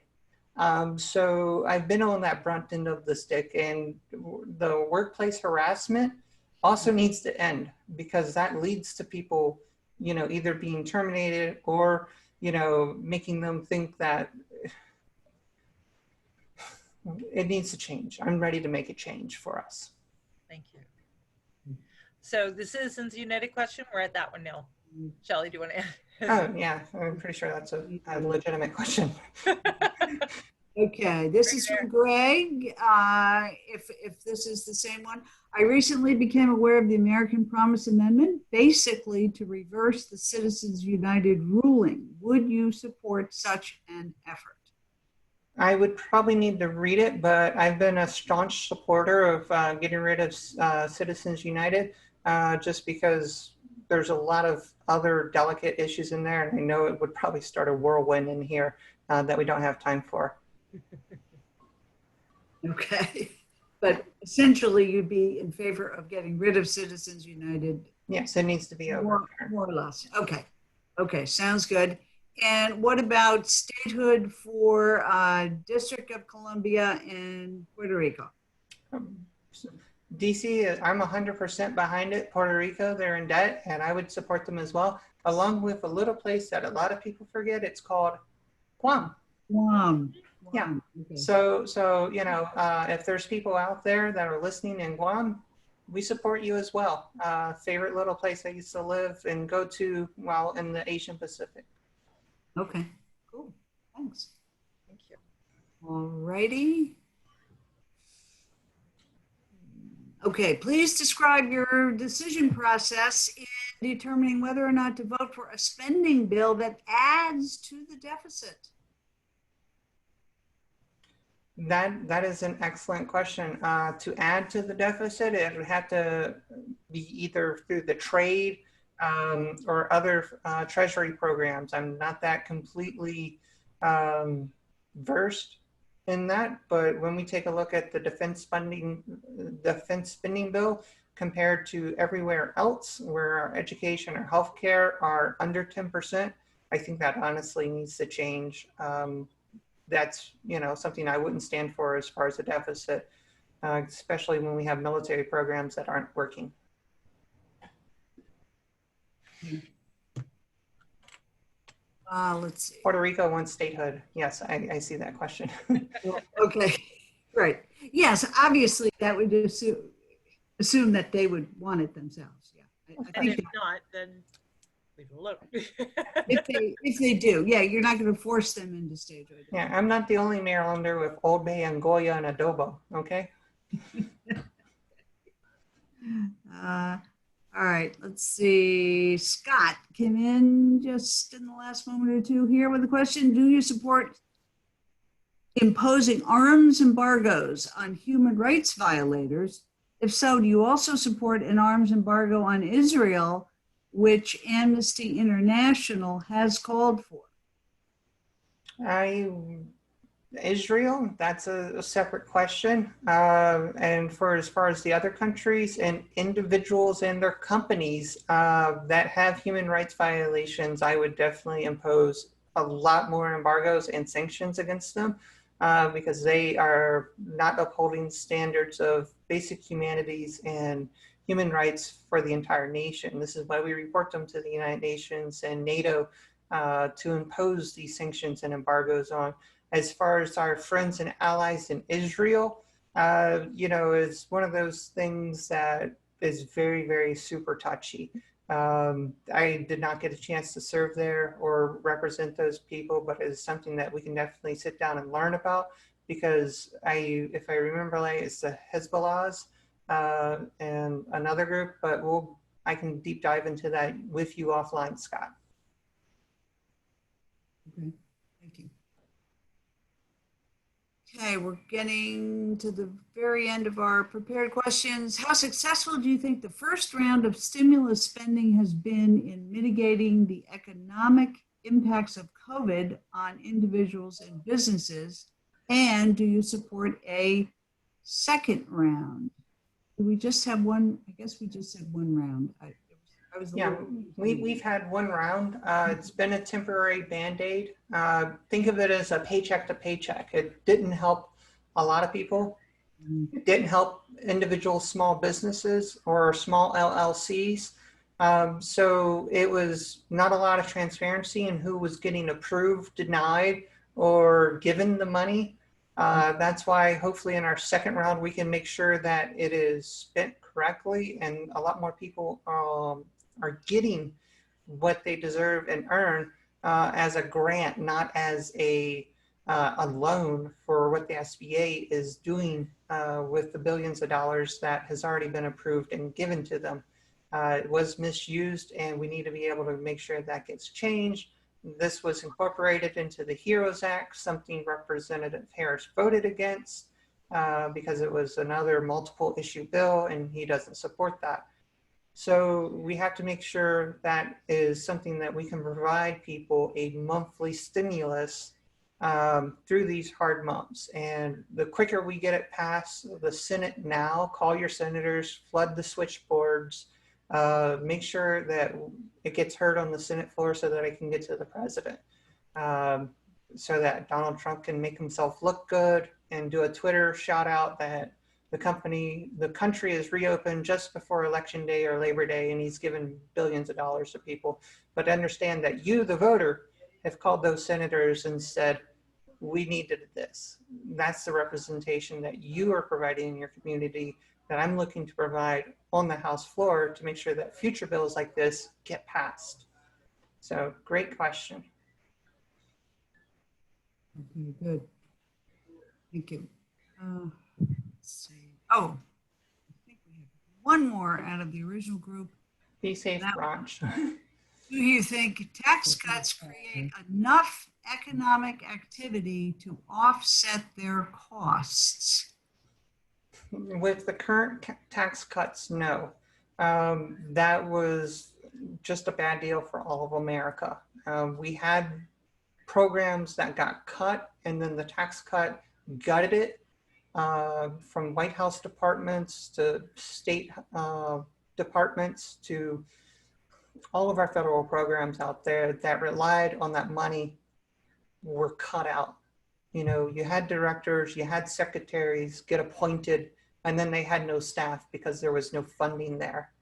So I've been on that brunt end of the stick, and the workplace harassment also needs to end, because that leads to people, either being terminated or, making them think that it needs to change. I'm ready to make a change for us. Thank you. So the Citizens United question, we're at that one now. Shelley, do you want to Oh, yeah, I'm pretty sure that's a legitimate question. Okay, this is from Greg. If this is the same one, I recently became aware of the American Promise Amendment, basically to reverse the Citizens United ruling. Would you support such an effort? I would probably need to read it, but I've been a staunch supporter of getting rid of Citizens United, just because there's a lot of other delicate issues in there, and I know it would probably start a whirlwind in here that we don't have time for. Okay, but essentially you'd be in favor of getting rid of Citizens United. Yes, it needs to be over. More or less. Okay. Okay, sounds good. And what about statehood for District of Columbia and Puerto Rico? DC, I'm 100% behind it. Puerto Rico, they're in debt, and I would support them as well, along with a little place that a lot of people forget. It's called Guam. Guam. Yeah. Okay. So you know, if there's people out there that are listening in Guam, we support you as well. Favorite little place I used to live and go to while in the Asian Pacific. Okay, cool. Thanks. Thank you. All righty. Okay, please describe your decision process in determining whether or not to vote for a spending bill that adds to the deficit. That is an excellent question. To add to the deficit, it would have to be either through the trade or other treasury programs. I'm not that completely versed in that, but when we take a look at the defense spending bill compared to everywhere else where our education or healthcare are under 10%, I think that honestly needs to change. That's, you know, something I wouldn't stand for as far as a deficit, especially when we have military programs that aren't working. Let's see. Puerto Rico wants statehood. Yes, I see that question. Okay, right. Yes, obviously that would assume that they would want it themselves. Yeah, I And think if not, then leave it alone. if they do, yeah, you're not going to force them into statehood. Yeah, I'm not the only Marylander with Old Bay and Goya and adobo, okay? All right, let's see. Scott came in just in the last moment or two here with a question. Do you support imposing arms embargoes on human rights violators? If so, do you also support an arms embargo on Israel, which Amnesty International has called for? Israel, that's a separate question. And for as far as the other countries and individuals and their companies that have human rights violations, I would definitely impose a lot more embargoes and sanctions against them because they are not upholding standards of basic humanities and human rights for the entire nation. This is why we report them to the United Nations and NATO to impose these sanctions and embargoes on. As far as our friends and allies in Israel, you know, it's one of those things that is very, very super touchy. I did not get a chance to serve there or represent those people, but it is something that we can definitely sit down and learn about because if I remember right, it's the Hezbollahs and another group, but I can deep dive into that with you offline, Scott. Okay, thank you. Okay, we're getting to the very end of our prepared questions. How successful do you think the first round of stimulus spending has been in mitigating the economic impacts of COVID on individuals and businesses? And do you support a second round? Do we just have one? I guess we just had one round. Yeah, we've had one round. It's been a temporary Band-Aid. Think of it as a paycheck to paycheck. It didn't help a lot of people. It didn't help individual small businesses or small LLCs. So it was not a lot of transparency in who was getting approved, denied, or given the money. That's why hopefully in our second round, we can make sure that it is spent correctly and a lot more people are getting what they deserve and earn as a grant, not as a loan for what the SBA is doing with the billions of dollars that has already been approved and given to them. It was misused, and we need to be able to make sure that gets changed. This was incorporated into the HEROES Act, something Representative Harris voted against because it was another multiple issue bill, and he doesn't support that. So we have to make sure that is something that we can provide people a monthly stimulus through these hard months. And the quicker we get it past the Senate now, call your senators, flood the switchboards, make sure that it gets heard on the Senate floor so that it can get to the president. So that Donald Trump can make himself look good and do a Twitter shout out that the country is reopened just before Election Day or Labor Day, and he's given billions of dollars to people. But understand that you, the voter, have called those senators and said, we needed this. That's the representation that you are providing in your community that I'm looking to provide on the House floor to make sure that future bills like this get passed. So great question. Okay, good. Thank you. Let's see. Oh, I think we have one more out of the original group. Be safe, Raj. Do you think tax cuts create enough economic activity to offset their costs? With the current tax cuts, no. That was just a bad deal for all of America. We had programs that got cut, and then the tax cut gutted it, from White House departments to state departments to all of our federal programs out there that relied on that money were cut out. You know, you had directors, you had secretaries get appointed, and then they had no staff because there was no funding there.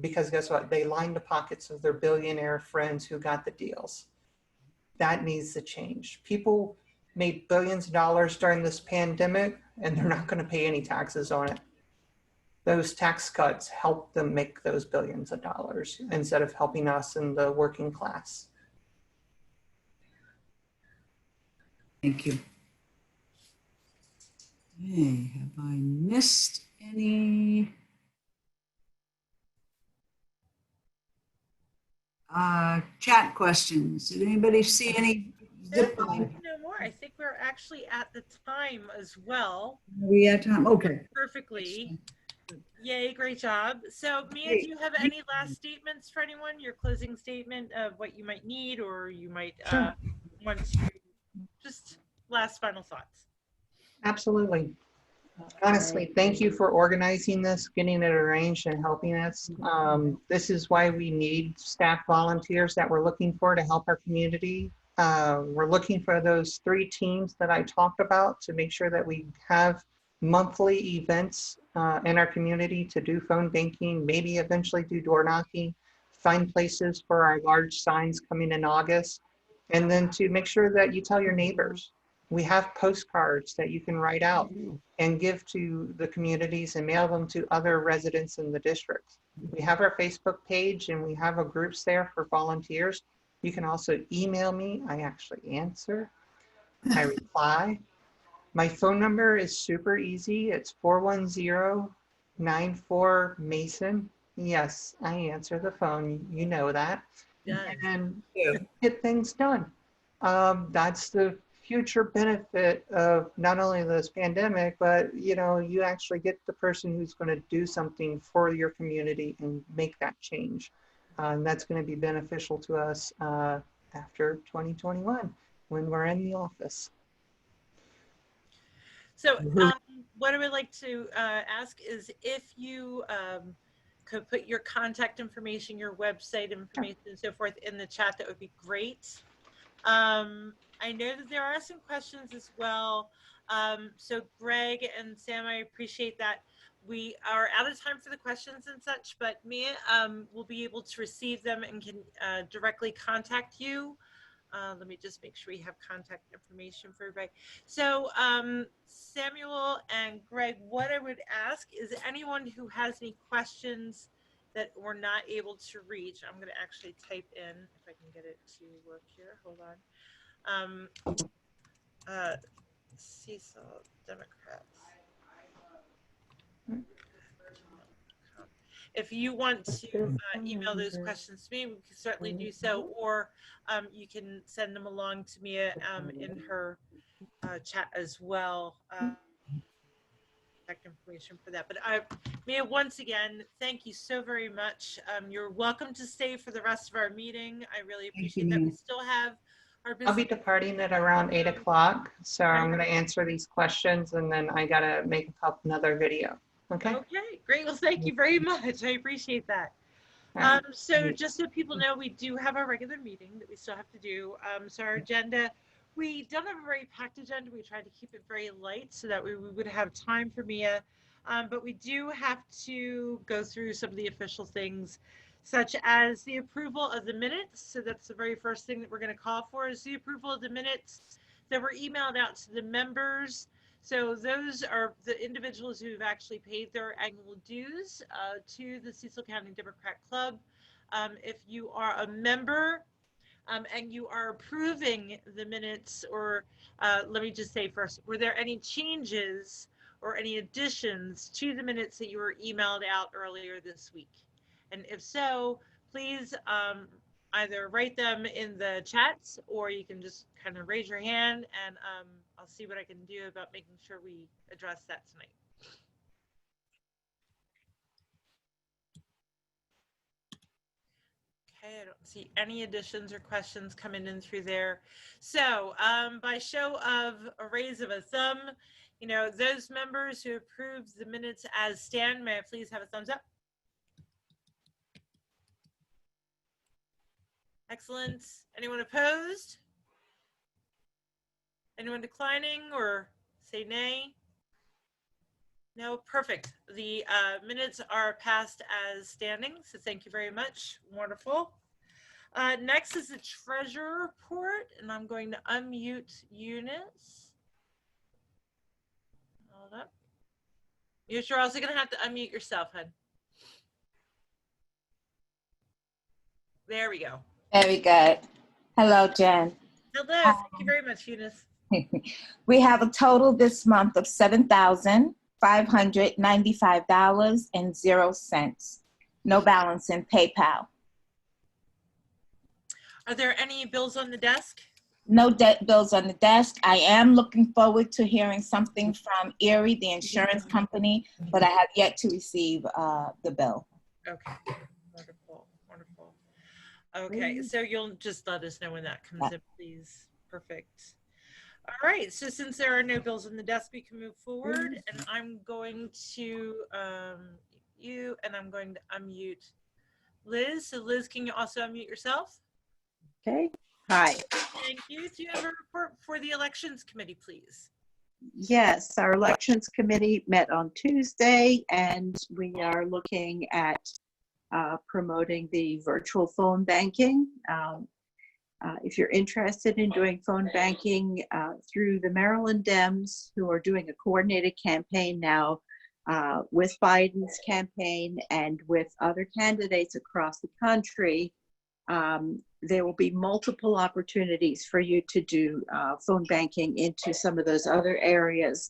Because guess what? They lined the pockets of their billionaire friends who got the deals. That needs to change. People made billions of dollars during this pandemic, and they're not going to pay any taxes on it. Those tax cuts help them make those billions of dollars instead of helping us in the working class. Thank you. Hey, have I missed any? Chat questions. Did anybody see any? No more. I think we're actually at the time as well. We have time. Okay. Perfectly. Yay, great job. So Mia, do you have any last statements for anyone? Your closing statement of what you might need, or you might want to just last final thoughts? Absolutely. Honestly, thank you for organizing this, getting it arranged and helping us. This is why we need staff volunteers that we're looking for to help our community. We're looking for those 3 teams that I talked about to make sure that we have monthly events in our community to do phone banking, maybe eventually do door knocking, find places for our large signs coming in August, and then to make sure that you tell your neighbors. We have postcards that you can write out and give to the communities and mail them to other residents in the district. We have our Facebook page, and we have a groups there for volunteers. You can also email me. I actually answer. I reply. My phone number is super easy. It's 410-94-MASON. Yes, I answer the phone. You know that. Yeah. And get things done. That's the future benefit of not only this pandemic, but you actually get the person who's going to do something for your community and make that change. And that's going to be beneficial to us after 2021 when we're in the office. So what I would like to ask is if you could put your contact information, your website information, and so forth in the chat, that would be great. I know that there are some questions as well. So Greg and Sam, I appreciate that. We are out of time for the questions and such, but Mia will be able to receive them and can directly contact you Let me just make sure we have contact information for everybody. So Samuel and Greg, what I would ask is anyone who has any questions that we're not able to reach, I'm going to actually type in, if I can get it to work here. Hold on. Cecil Democrats. If you want to email those questions to me, we can certainly do so, or you can send them along to Mia in her chat as well. Contact information for that. But Mia, once again, thank you so very much. You're welcome to stay for the rest of our meeting. I really appreciate that. We still have our I'll be business. departing at around 8 o'clock. So I'm going to answer these questions and then I got to make another video. Okay. Okay, great. Well, thank you very much. I appreciate that. So just so people know, we do have our regular meeting that we still have to do. So our agenda, we don't have a very packed agenda. We try to keep it very light so that we would have time for Mia. But we do have to go through some of the official things, such as the approval of the minutes. So that's the very first thing that we're going to call for, is the approval of the minutes that were emailed out to the members. So those are the individuals who've actually paid their annual dues to the Cecil County Democrat Club. If you are a member and you are approving the minutes, or let me just say first, were there any changes or any additions to the minutes that you were emailed out earlier this week? And if so, please either write them in the chats, or you can just kind of raise your hand, and I'll see what I can do about making sure we address that tonight. Okay, I don't see any additions or questions coming in through there. So by show of a raise of a thumb, you know, those members who approved the minutes as stand, may I please have a thumbs up? Excellent. Anyone opposed? Anyone declining or say nay? No, perfect. The minutes are passed as standing, so thank you very much. Wonderful. Next is the treasurer report, and I'm going to unmute Eunice. Hold up. You're also going to have to unmute yourself, hon. There we go. Very good. Hello, Jen. Hello. Thank you very much, Eunice. We have a total this month of $7,595.00. No balance in PayPal. Are there any bills on the desk? No debt bills on the desk. I am looking forward to hearing something from Erie, the insurance company, but I have yet to receive the bill. Okay. Wonderful. Wonderful. Okay. So you'll just let us know when that comes in, please. Perfect. All right. So since there are no bills on the desk, we can move forward, and I'm going to you, and I'm going to unmute Liz. So Liz, can you also unmute yourself? Okay. Hi. Thank you. Do you have a report for the elections committee, please? Yes, our elections committee met on Tuesday, and we are looking at promoting the virtual phone banking. If you're interested in doing phone banking through the Maryland Dems, who are doing a coordinated campaign now with Biden's campaign and with other candidates across the country, there will be multiple opportunities for you to do phone banking into some of those other areas,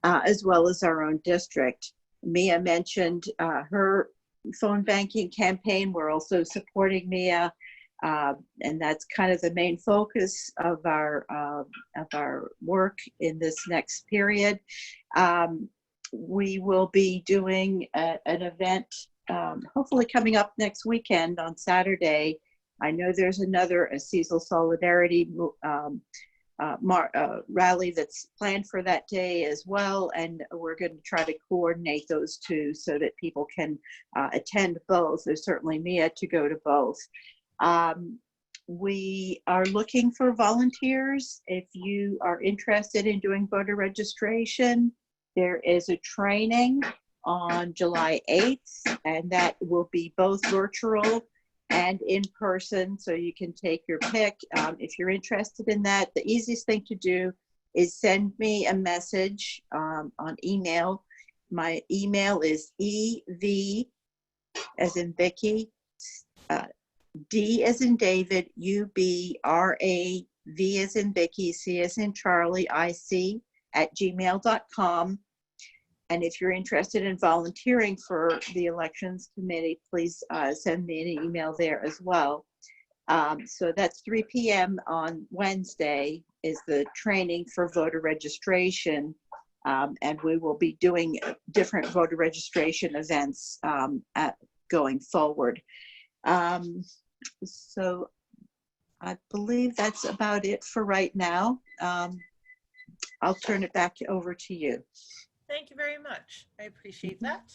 as well as our own district. Mia mentioned her phone banking campaign. We're also supporting Mia, and that's kind of the main focus of our work in this next period. We will be doing an event, hopefully coming up next weekend on Saturday. I know there's another Cecil Solidarity rally that's planned for that day as well, and we're going to try to coordinate those two so that people can attend both. There's certainly Mia to go to both. We are looking for volunteers. If you are interested in doing voter registration, there is a training on July 8th, and that will be both virtual and in person, so you can take your pick. If you're interested in that, the easiest thing to do is send me a message on email. My email is EV as in Vicky, D as in David, UBRAV as in Vicky, C as in Charlie, IC @gmail.com. And if you're interested in volunteering for the elections committee, please send me an email there as well. So that's 3 p.m. on Wednesday is the training for voter registration. And we will be doing different voter registration events going forward. So I believe that's about it for right now. I'll turn it back over to you. Thank you very much. I appreciate that.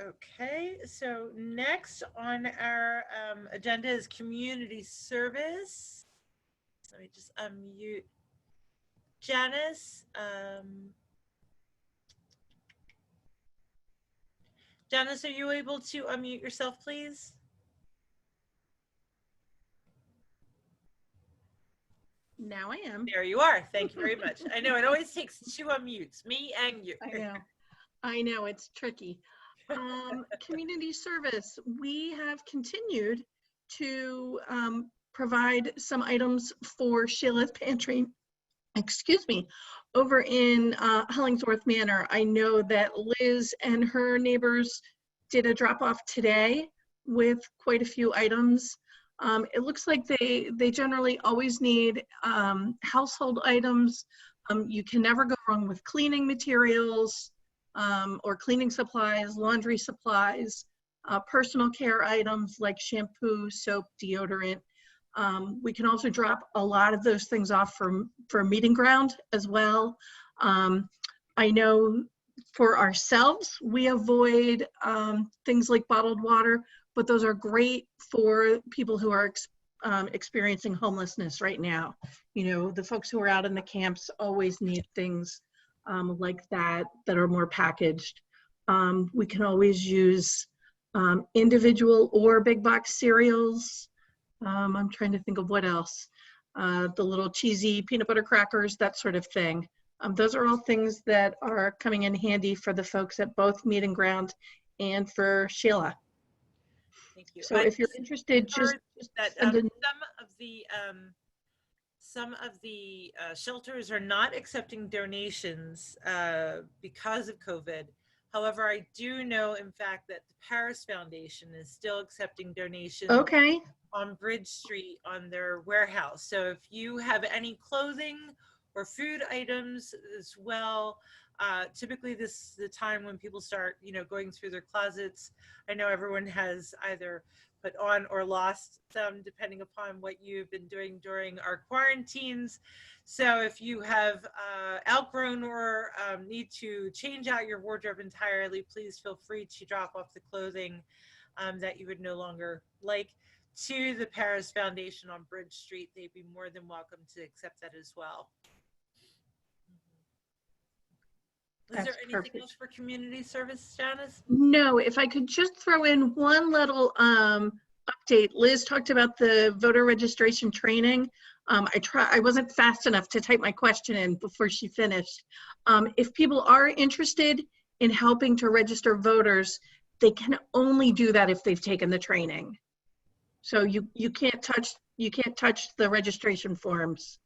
Okay, so next on our agenda is community service. Let me just unmute Janice. Janice, are you able to unmute yourself, please? Now I am. There you are. Thank you very much. I know it always takes 2 unmutes, me and you. I know it's tricky. Community service. We have continued to provide some items for Sheila's Pantry, excuse me, over in Hollingsworth Manor. I know that Liz and her neighbors did a drop off today with quite a few items. It looks like they generally always need household items. You can never go wrong with cleaning materials or cleaning supplies, laundry supplies, personal care items like shampoo, soap, deodorant. We can also drop a lot of those things off for meeting ground as well. I know for ourselves, we avoid things like bottled water, but those are great for people who are experiencing homelessness right now. You know, the folks who are out in the camps always need things like that are more packaged. We can always use individual or big box cereals. I'm trying to think of what else. The little cheesy peanut butter crackers, that sort of thing. Those are all things that are coming in handy for the folks at both Meeting Ground and for Sheila. Thank you. So if you're interested, just that some of the shelters are not accepting donations because of COVID. However, I do know, in fact, that the Paris Foundation is still accepting donations. Okay. On Bridge Street on their warehouse. So if you have any clothing or food items as well, typically this is the time when people start, going through their closets. I know everyone has either put on or lost some, depending upon what you've been doing during our quarantines. So if you have outgrown or need to change out your wardrobe entirely, please feel free to drop off the clothing that you would no longer like to the Paris Foundation on Bridge Street. They'd be more than welcome to accept that as well. Is there anything else for community service, Janice? No, if I could just throw in one little update. Liz talked about the voter registration training. I wasn't fast enough to type my question in before she finished. If people are interested in helping to register voters, they can only do that if they've taken the training. So you can't touch the registration forms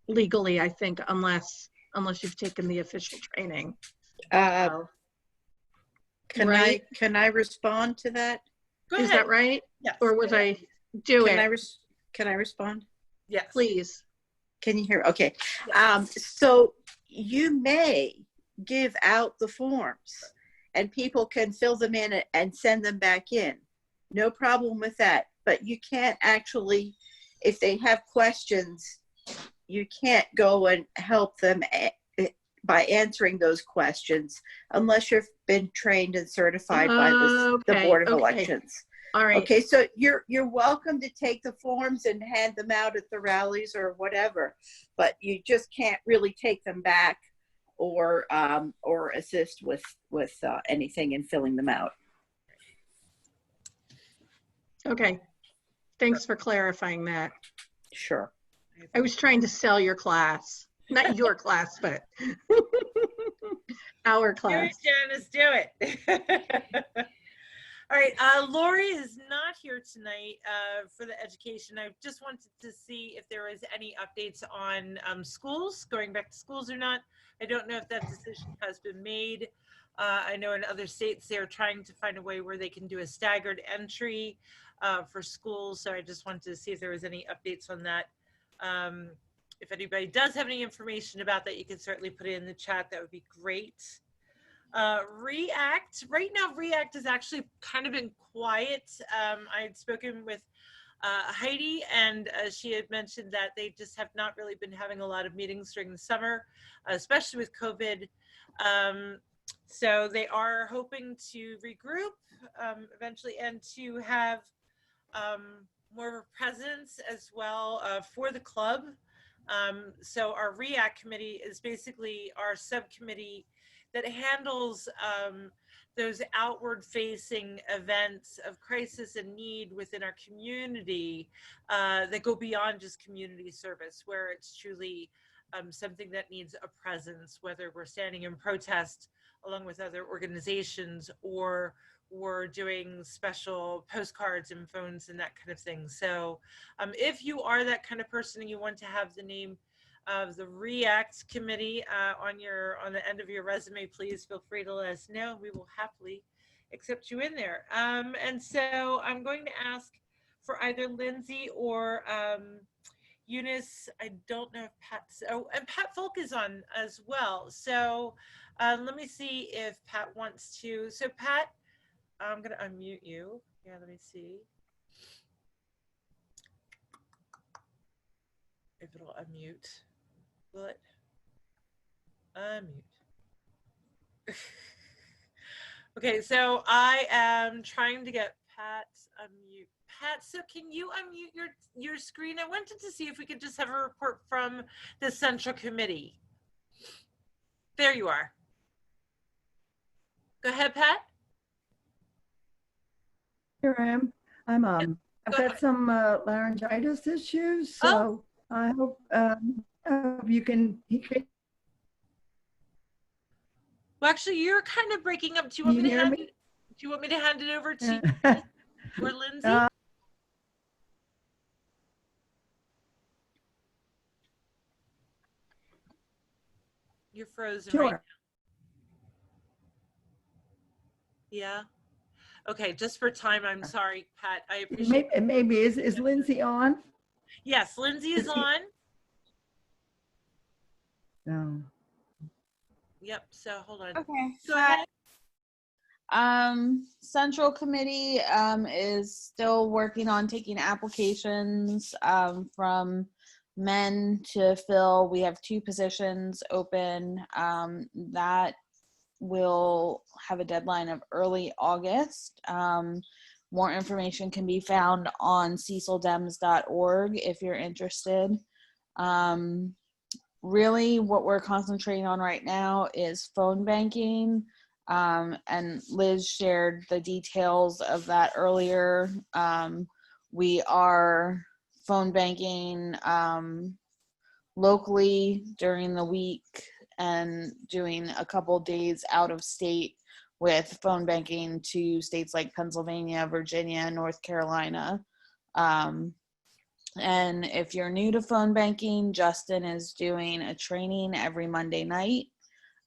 legally, I think, unless you've taken the official training. Can I respond to that? Go ahead. Is that right? Yes. Or was I do it? Can I respond? Yes. Please. Can you hear? Okay. Yes. So you may give out the forms and people can fill them in and send them back in. No problem with that. But you can't actually, if they have questions, you can't go and help them by answering those questions unless you've been trained and certified by the Board of Elections. All right. Okay, so you're welcome to take the forms and hand them out at the rallies or whatever, but you just can't really take them back or assist with anything in filling them out. Okay. Thanks for clarifying that. Sure. I was trying to sell your class. Not your class, but our Do class. it, Janice, do it. All right, Lori is not here tonight for the education. I just wanted to see if there was any updates on schools, going back to schools or not. I don't know if that decision has been made. I know in other states they're trying to find a way where they can do a staggered entry for schools. So I just wanted to see if there was any updates on that. If anybody does have any information about that, you can certainly put it in the chat. That would be great. React, right now, React has actually kind of been quiet. I had spoken with Heidi, and she had mentioned that they just have not really been having a lot of meetings during the summer, especially with COVID. So they are hoping to regroup eventually and to have more of a presence as well for the club. So our React committee is basically our subcommittee that handles those outward facing events of crisis and need within our community that go beyond just community service, where it's truly something that needs a presence, whether we're standing in protest along with other organizations or we're doing special postcards and phones and that kind of thing. So if you are that kind of person and you want to have the name of the React committee on the end of your resume, please feel free to let us know. We will happily accept you in there. And so I'm going to ask for either Lindsay or Eunice. I don't know if Pat's, oh, and Pat Folk is on as well. So let me see if Pat wants to. So Pat, I'm gonna unmute you. Yeah, let me see if it'll unmute. Will it unmute? Okay, so I am trying to get Pat unmute. Pat, so can you unmute your screen? I wanted to see if we could just have a report from the Central Committee. There you are. Go ahead, Pat. Here I am. I've Go got ahead. some laryngitis issues, so I hope you can hear Well, actually, you're kind of breaking up. Do you want me to hand it? Do you want me to hand it over to you or Lindsay? You're frozen right now. Yeah. Okay, just for time, I'm sorry, Pat. I appreciate it. Maybe is Lindsay on? Yes, Lindsay is on. No. Yep, so hold on. Okay. Go ahead. Central Committee is still working on taking applications from men to fill. We have 2 positions open that will have a deadline of early August. More information can be found on cecildems.org if you're interested. Really what we're concentrating on right now is phone banking. And Liz shared the details of that earlier. We are phone banking locally during the week and doing a couple days out of state with phone banking to states like Pennsylvania, Virginia, North Carolina. And if you're new to phone banking, Justin is doing a training every Monday night.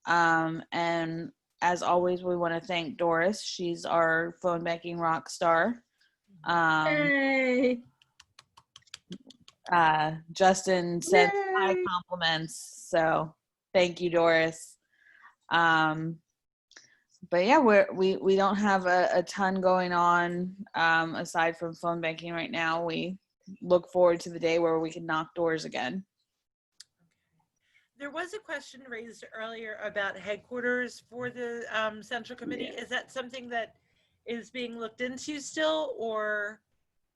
And as always, we want to thank Doris. She's our phone banking rock star. Yay. Justin sent high compliments, so thank you, Doris. But yeah, we don't have a ton going on aside from phone banking right now. We look forward to the day where we can knock doors again. There was a question raised earlier about headquarters for the Central Committee. Yeah. Is that something that is being looked into still or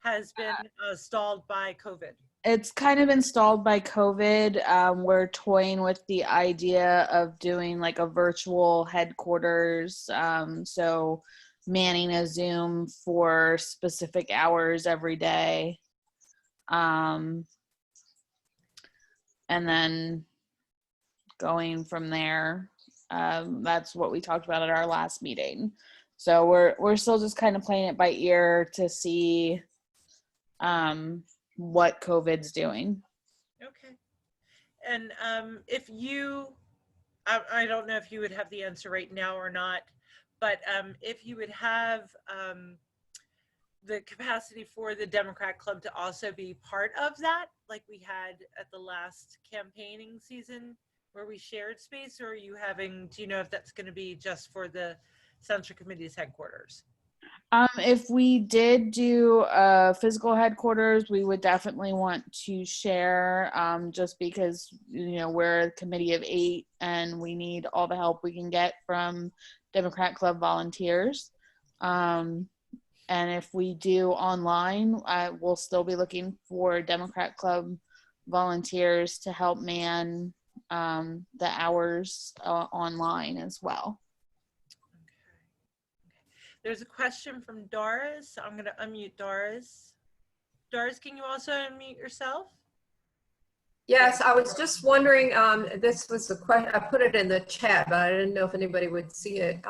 has been stalled by COVID? It's kind of installed by COVID. We're toying with the idea of doing like a virtual headquarters. So manning a Zoom for specific hours every day. And then going from there. That's what we talked about at our last meeting. So we're still just kind of playing it by ear to see what COVID's doing. Okay. And if you, I don't know if you would have the answer right now or not, but if you would have the capacity for the Democrat Club to also be part of that, like we had at the last campaigning season where we shared space, or are you having, do you know if that's going to be just for the Central Committee's headquarters? If we did do physical headquarters, we would definitely want to share, just because, you know, we're a committee of 8 and we need all the help we can get from Democrat Club volunteers. And if we do online, we'll still be looking for Democrat Club volunteers to help man the hours online as well. There's a question from Doris. I'm going to unmute Doris. Doris, can you also unmute yourself? Yes, I was just wondering, this was a question, I put it in the chat, but I didn't know if anybody would see it.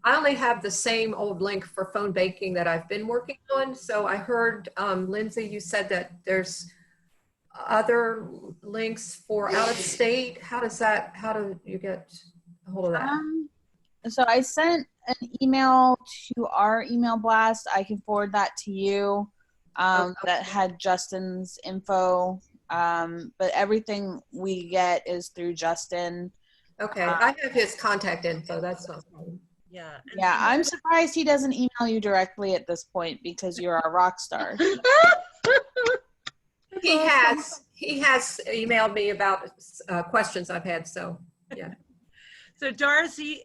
I only have the same old link for phone banking that I've been working on. So I heard, Lindsay, you said that there's other links for out of state. How do you get a hold of that? So I sent an email to our email blast. I can forward that to you. Okay. That had Justin's info. But everything we get is through Justin. Okay, I have his contact info. That's not a problem. Yeah. Yeah, I'm surprised he doesn't email you directly at this point because you're a rock star. He has emailed me about questions I've had. So yeah. So Darcy,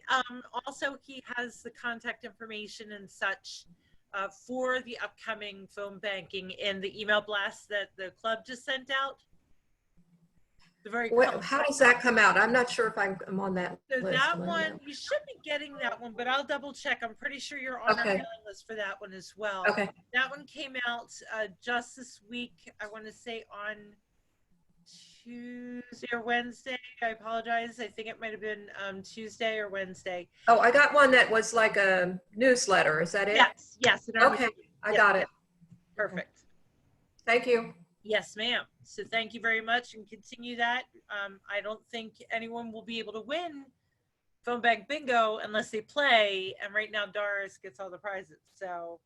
also he has the contact information and such for the upcoming phone banking in the email blast that the club just sent out. How does that come out? I'm not sure if I'm on that so list. That one, you should be getting that one, but I'll double check. I'm pretty sure you're on our mailing list for that one as well. Okay. That one came out just this week. I want to say on Tuesday or Wednesday. I apologize. I think it might have been Tuesday or Wednesday. Oh, I got one that was like a newsletter. Is that it? Yes. Okay, I got it. Perfect. Thank you. Yes, ma'am. So thank you very much and continue that. I don't think anyone will be able to win Phone Bank Bingo unless they play. And right now Doris gets all the prizes. So,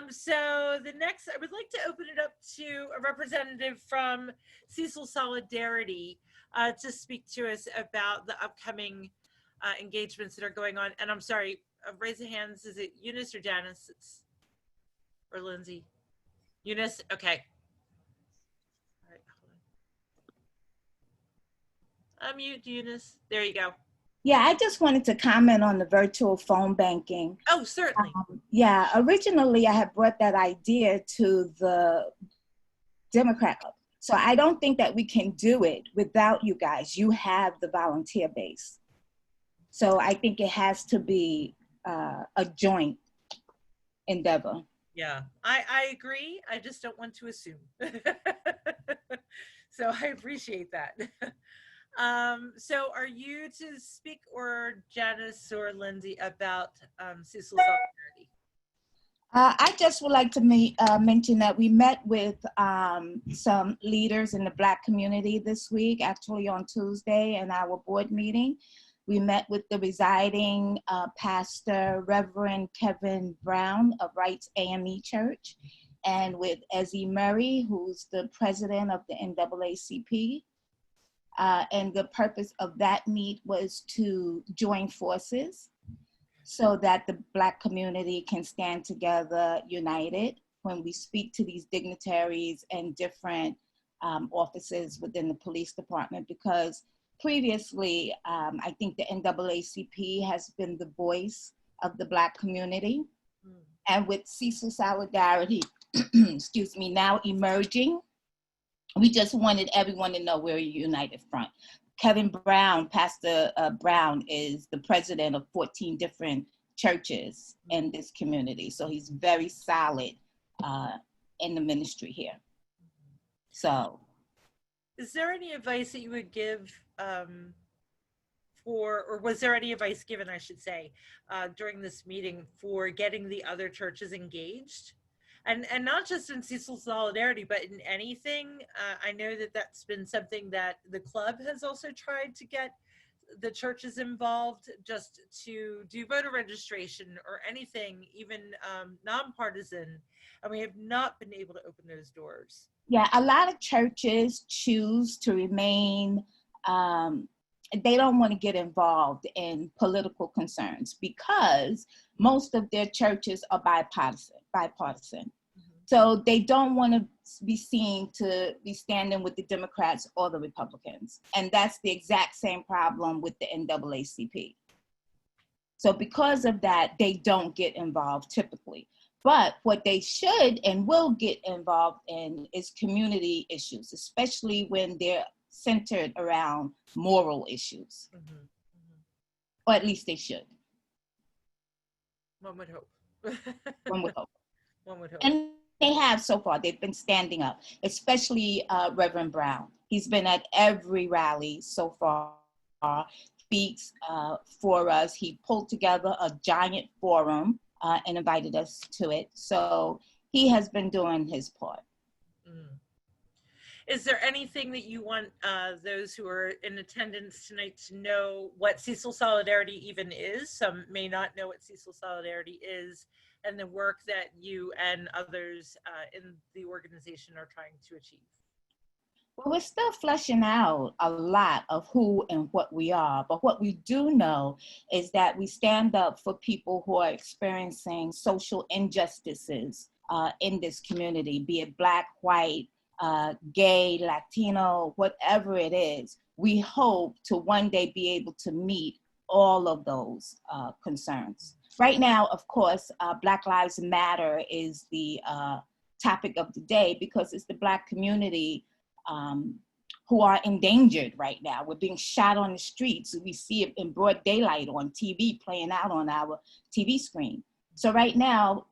so the next, I would like to open it up to a representative from Cecil Solidarity to speak to us about the upcoming engagements that are going on. And I'm sorry, raise of hands. Is it Eunice or Janice? Or Lindsay? Eunice, okay. All right, hold on. Unmute Eunice. There you go. Yeah, I just wanted to comment on the virtual phone banking. Oh, certainly. Yeah, originally I had brought that idea to the Democrat Club. So I don't think that we can do it without you guys. You have the volunteer base. So I think it has to be a joint endeavor. Yeah, I agree. I just don't want to assume. So I appreciate that. So are you to speak, or Janice or Lindsay, about Cecil Solidarity? I just would like to mention that we met with some leaders in the Black community this week, actually on Tuesday in our board meeting. We met with the residing pastor, Reverend Kevin Brown of Wrights AME Church, and with Ezzie Murray, who's the president of the NAACP. And the purpose of that meet was to join forces so that the Black community can stand together united when we speak to these dignitaries and different offices within the police department, because previously, I think the NAACP has been the voice of the Black community. And with Cecil Solidarity, excuse me, now emerging, we just wanted everyone to know we're a united front. Kevin Brown, Pastor Brown, is the president of 14 different churches in this community. So he's very solid in the ministry here. So. Is there any advice that you would give or was there any advice given, I should say, during this meeting for getting the other churches engaged? And not just in Cecil Solidarity, but in anything. I know that that's been something that the club has also tried to get the churches involved, just to do voter registration or anything, even nonpartisan, and we have not been able to open those doors. Yeah, a lot of churches choose to remain, they don't want to get involved in political concerns because most of their churches are bipartisan. Mm-hmm. So they don't want to be seen to be standing with the Democrats or the Republicans. And that's the exact same problem with the NAACP. So because of that, they don't get involved typically. But what they should and will get involved in is community issues, especially when they're centered around moral issues. Mm-hmm. Mm-hmm. Or at least they should. One would hope. One would hope. One would hope. And they have so far. They've been standing up, especially Reverend Brown. He's been at every rally so far, speaks for us. He pulled together a giant forum and invited us to it. So he has been doing his part. Mm. Is there anything that you want those who are in attendance tonight to know what Cecil Solidarity even is? Some may not know what Cecil Solidarity is and the work that you and others in the organization are trying to achieve. Well, we're still fleshing out a lot of who and what we are, but what we do know is that we stand up for people who are experiencing social injustices in this community, be it Black, white, gay, Latino, whatever it is. We hope to one day be able to meet all of those concerns. Right now, of course, Black Lives Matter is the topic of the day because it's the Black community who are endangered right now. We're being shot on the streets. We see it in broad daylight on TV, playing out on our TV screen. So right now,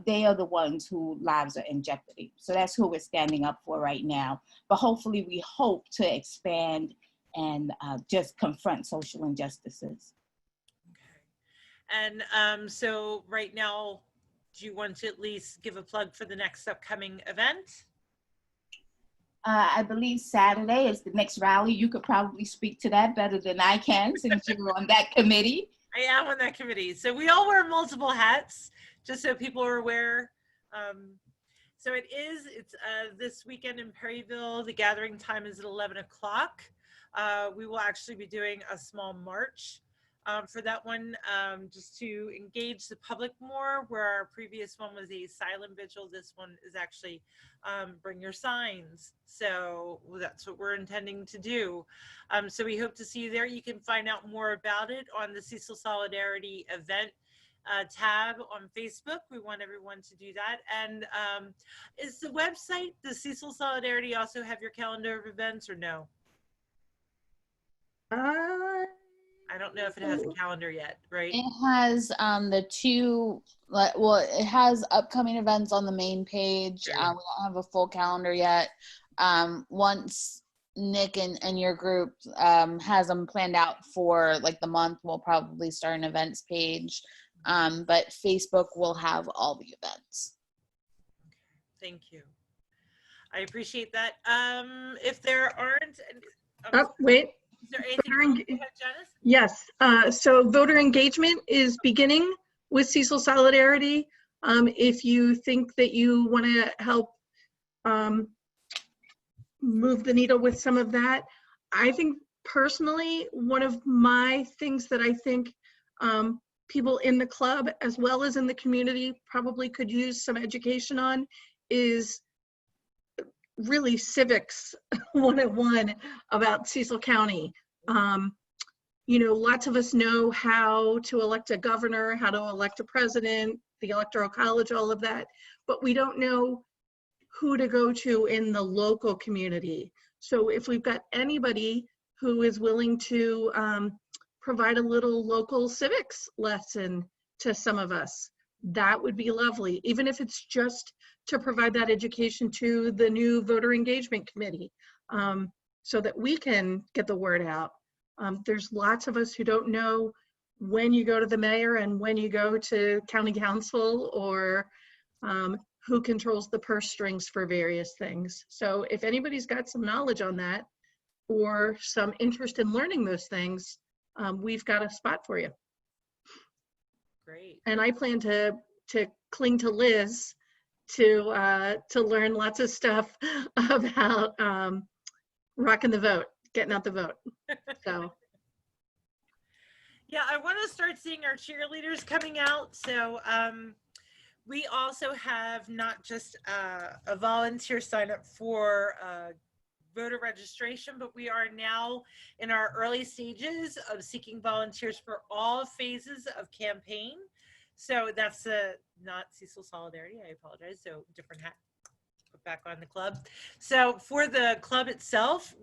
they are the ones whose lives are in jeopardy. So that's who we're standing up for right now. But hopefully we hope to expand and just confront social injustices. Okay. And so right now, do you want to at least give a plug for the next upcoming event? I believe Saturday is the next rally. You could probably speak to that better than I can since you're on that committee. I am on that committee. So we all wear multiple hats, just so people are aware. So it's this weekend in Perryville. The gathering time is at 11 o'clock. We will actually be doing a small march for that one, just to engage the public more, where our previous one was a silent vigil. This one is actually bring your signs. So that's what we're intending to do. So we hope to see you there. You can find out more about it on the Cecil Solidarity event tab on Facebook. We want everyone to do that. And is the website, the Cecil Solidarity, also have your calendar of events or no? I don't know if it has a calendar yet, right? It has the two, well, it has upcoming events on the main page. We don't have a full calendar yet. Once Nick and your group has them planned out for like the month, we'll probably start an events page. But Facebook will have all the events. Okay, thank you. I appreciate that. If there aren't, wait. Is there anything else? Janice? Yes. So voter engagement is beginning with Cecil Solidarity. If you think that you want to help move the needle with some of that, I think personally, one of my things that I think people in the club as well as in the community probably could use some education on is really civics 101 about Cecil County. You know, lots of us know how to elect a governor, how to elect a president, the electoral college, all of that, but we don't know who to go to in the local community. So if we've got anybody who is willing to provide a little local civics lesson to some of us. That would be lovely, even if it's just to provide that education to the new voter engagement committee, so that we can get the word out. There's lots of us who don't know when you go to the mayor and when you go to county council, or who controls the purse strings for various things. So if anybody's got some knowledge on that or some interest in learning those things, we've got a spot for you. Great. And I plan to cling to Liz to learn lots of stuff about rocking the vote, getting out the vote. So. Yeah, I want to start seeing our cheerleaders coming out. So we also have not just a volunteer sign up for voter registration, but we are now in our early stages of seeking volunteers for all phases of campaign. So that's not Cecil Solidarity, I apologize. So different hat, put back on the club. So for the club itself,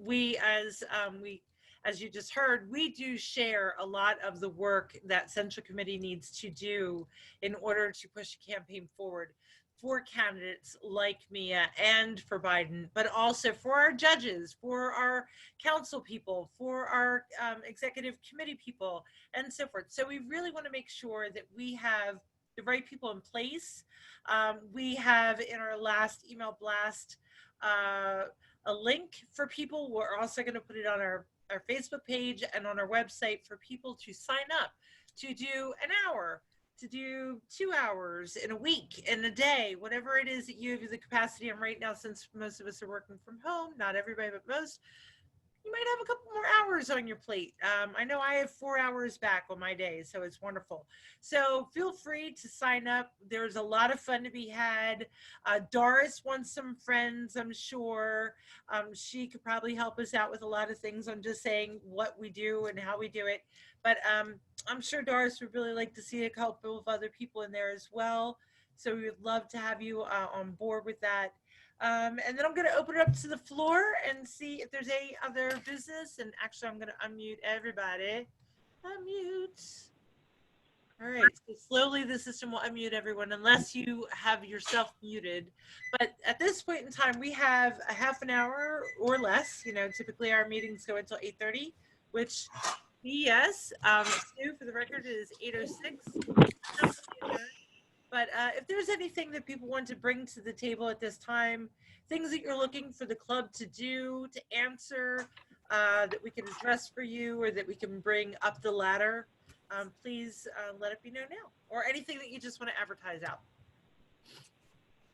as you just heard, we do share a lot of the work that Central Committee needs to do in order to push the campaign forward for candidates like Mia and for Biden, but also for our judges, for our council people, for our executive committee people, and so forth. So we really want to make sure that we have the right people in place. We have in our last email blast a link for people. We're also going to put it on our Facebook page and on our website for people to sign up to do an hour, to do 2 hours in a week, in a day, whatever it is that you have the capacity. And right now, since most of us are working from home, not everybody, but most, you might have a couple more hours on your plate. I know I have 4 hours back on my day, so it's wonderful. So feel free to sign up. There's a lot of fun to be had. Doris wants some friends, I'm sure. She could probably help us out with a lot of things on just saying what we do and how we do it. But I'm sure Doris would really like to see a couple of other people in there as well. So we would love to have you on board with that. And then I'm going to open it up to the floor and see if there's any other business. And actually, I'm going to unmute everybody. Unmute. All right. So slowly, the system will unmute everyone unless you have yourself muted. But at this point in time, we have a half an hour or less. You know, typically our meetings go until 8:30, which yes, Sue, for the record, it is 8:06. But if there's anything that people want to bring to the table at this time, things that you're looking for the club to do, to answer, that we can address for you, or that we can bring up the ladder, please let it be known now. Or anything that you just want to advertise out.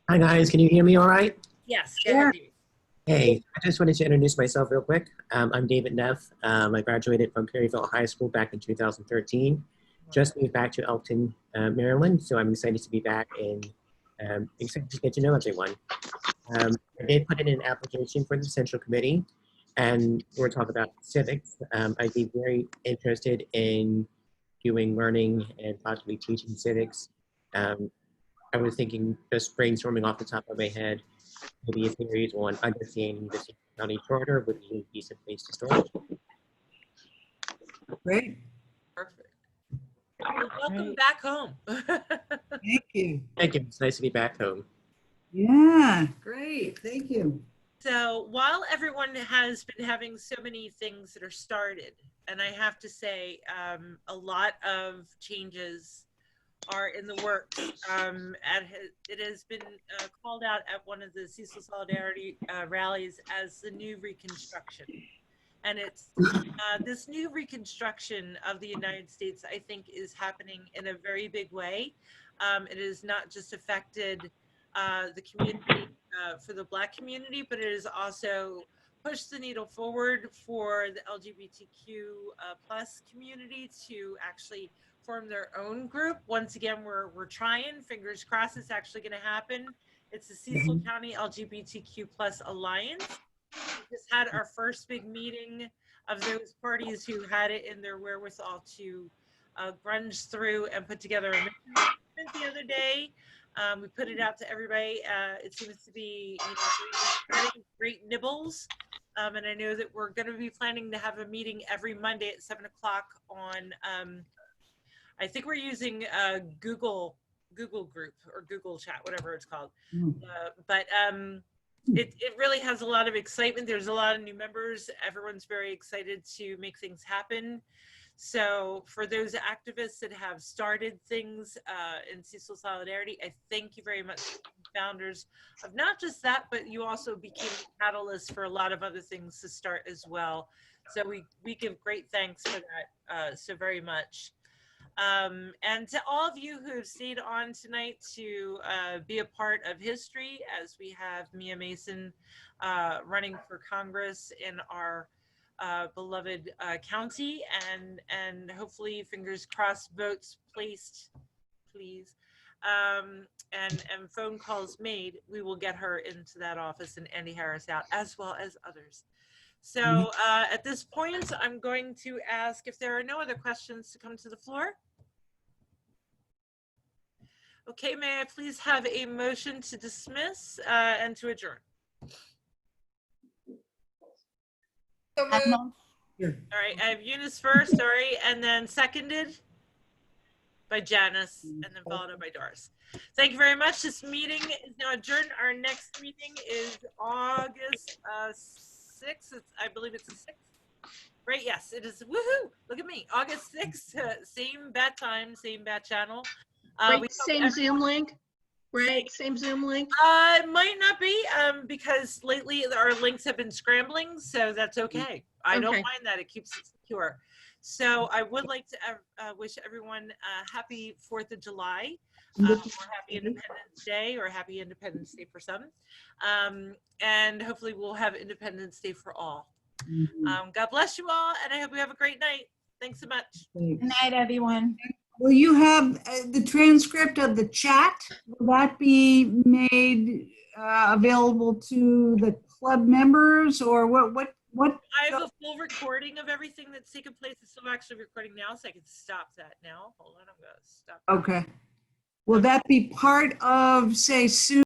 Hi guys, can you hear me all right? Yes, go ahead, David. Hey, I just wanted to introduce myself real quick. I'm David Neff. I graduated from Perryville High School back in 2013. Just moved back to Elkton, Maryland, so I'm excited to be back and excited to get to know everyone. I did put in an application for the Central Committee, and we're talking about civics. I'd be very interested in doing learning and possibly teaching civics. I was thinking, just brainstorming off the top of my head, maybe a series on understanding the Cecil County Charter would be a decent place to start. Great. Perfect. Well, welcome back home. Thank you. Thank you. It's nice to be back home. Yeah, great. Thank you. So while everyone has been having so many things that are started, and I have to say a lot of changes are in the works. It has been called out at one of the Cecil Solidarity rallies as the new Reconstruction. And it's this new reconstruction of the United States, I think, is happening in a very big way. It has not just affected the community for the Black community, but it has also pushed the needle forward for the LGBTQ plus community to actually form their own group. Once again, we're trying, fingers crossed it's actually going to happen. It's the Cecil County LGBTQ plus Alliance. We just had our first big meeting of those parties who had it in their wherewithal to grunge through and put together a mission the other day. We put it out to everybody. It seems to be, you know, great nibbles. And I know that we're going to be planning to have a meeting every Monday at 7 o'clock on, I think we're using Google Group or Google Chat, whatever it's called. But it really has a lot of excitement. There's a lot of new members. Everyone's very excited to make things happen. So for those activists that have started things in Cecil Solidarity, I thank you very much, founders of not just that, but you also became a catalyst for a lot of other things to start as well. So we give great thanks for that so very much. And to all of you who have stayed on tonight to be a part of history, as we have Mia Mason running for Congress in our beloved county, and hopefully, fingers crossed, votes placed, please, and phone calls made, we will get her into that office and Andy Harris out, as well as others. So at this point, I'm going to ask if there are no other questions to come to the floor. Okay, may I please have a motion to dismiss and to adjourn? So moved. All right, I have Eunice first, sorry, and then seconded by Janice, and then followed up by Doris. Thank you very much. This meeting is now adjourned. Our next meeting is August 6th. I believe it's the 6th. Right, yes, it is. Woohoo! Look at me. August 6th, same bat time, same bat channel. Right, same Zoom link, right? Same Zoom link. Might not be, because lately our links have been scrambling, so that's okay. I don't mind that. It keeps it secure. So I would like to wish everyone a happy 4th of July, or happy Independence Day, or happy Independence Day for some. And hopefully we'll have Independence Day for all. God bless you all, and I hope you have a great night. Thanks so much. Good night, everyone. Will you have the transcript of the chat? Will that be made available to the club members, or what? I have a full recording of everything that's taken place. It's still actually recording now, so I can stop that now. Hold on, I'm gonna stop. Okay. Will that be part of, say, soon?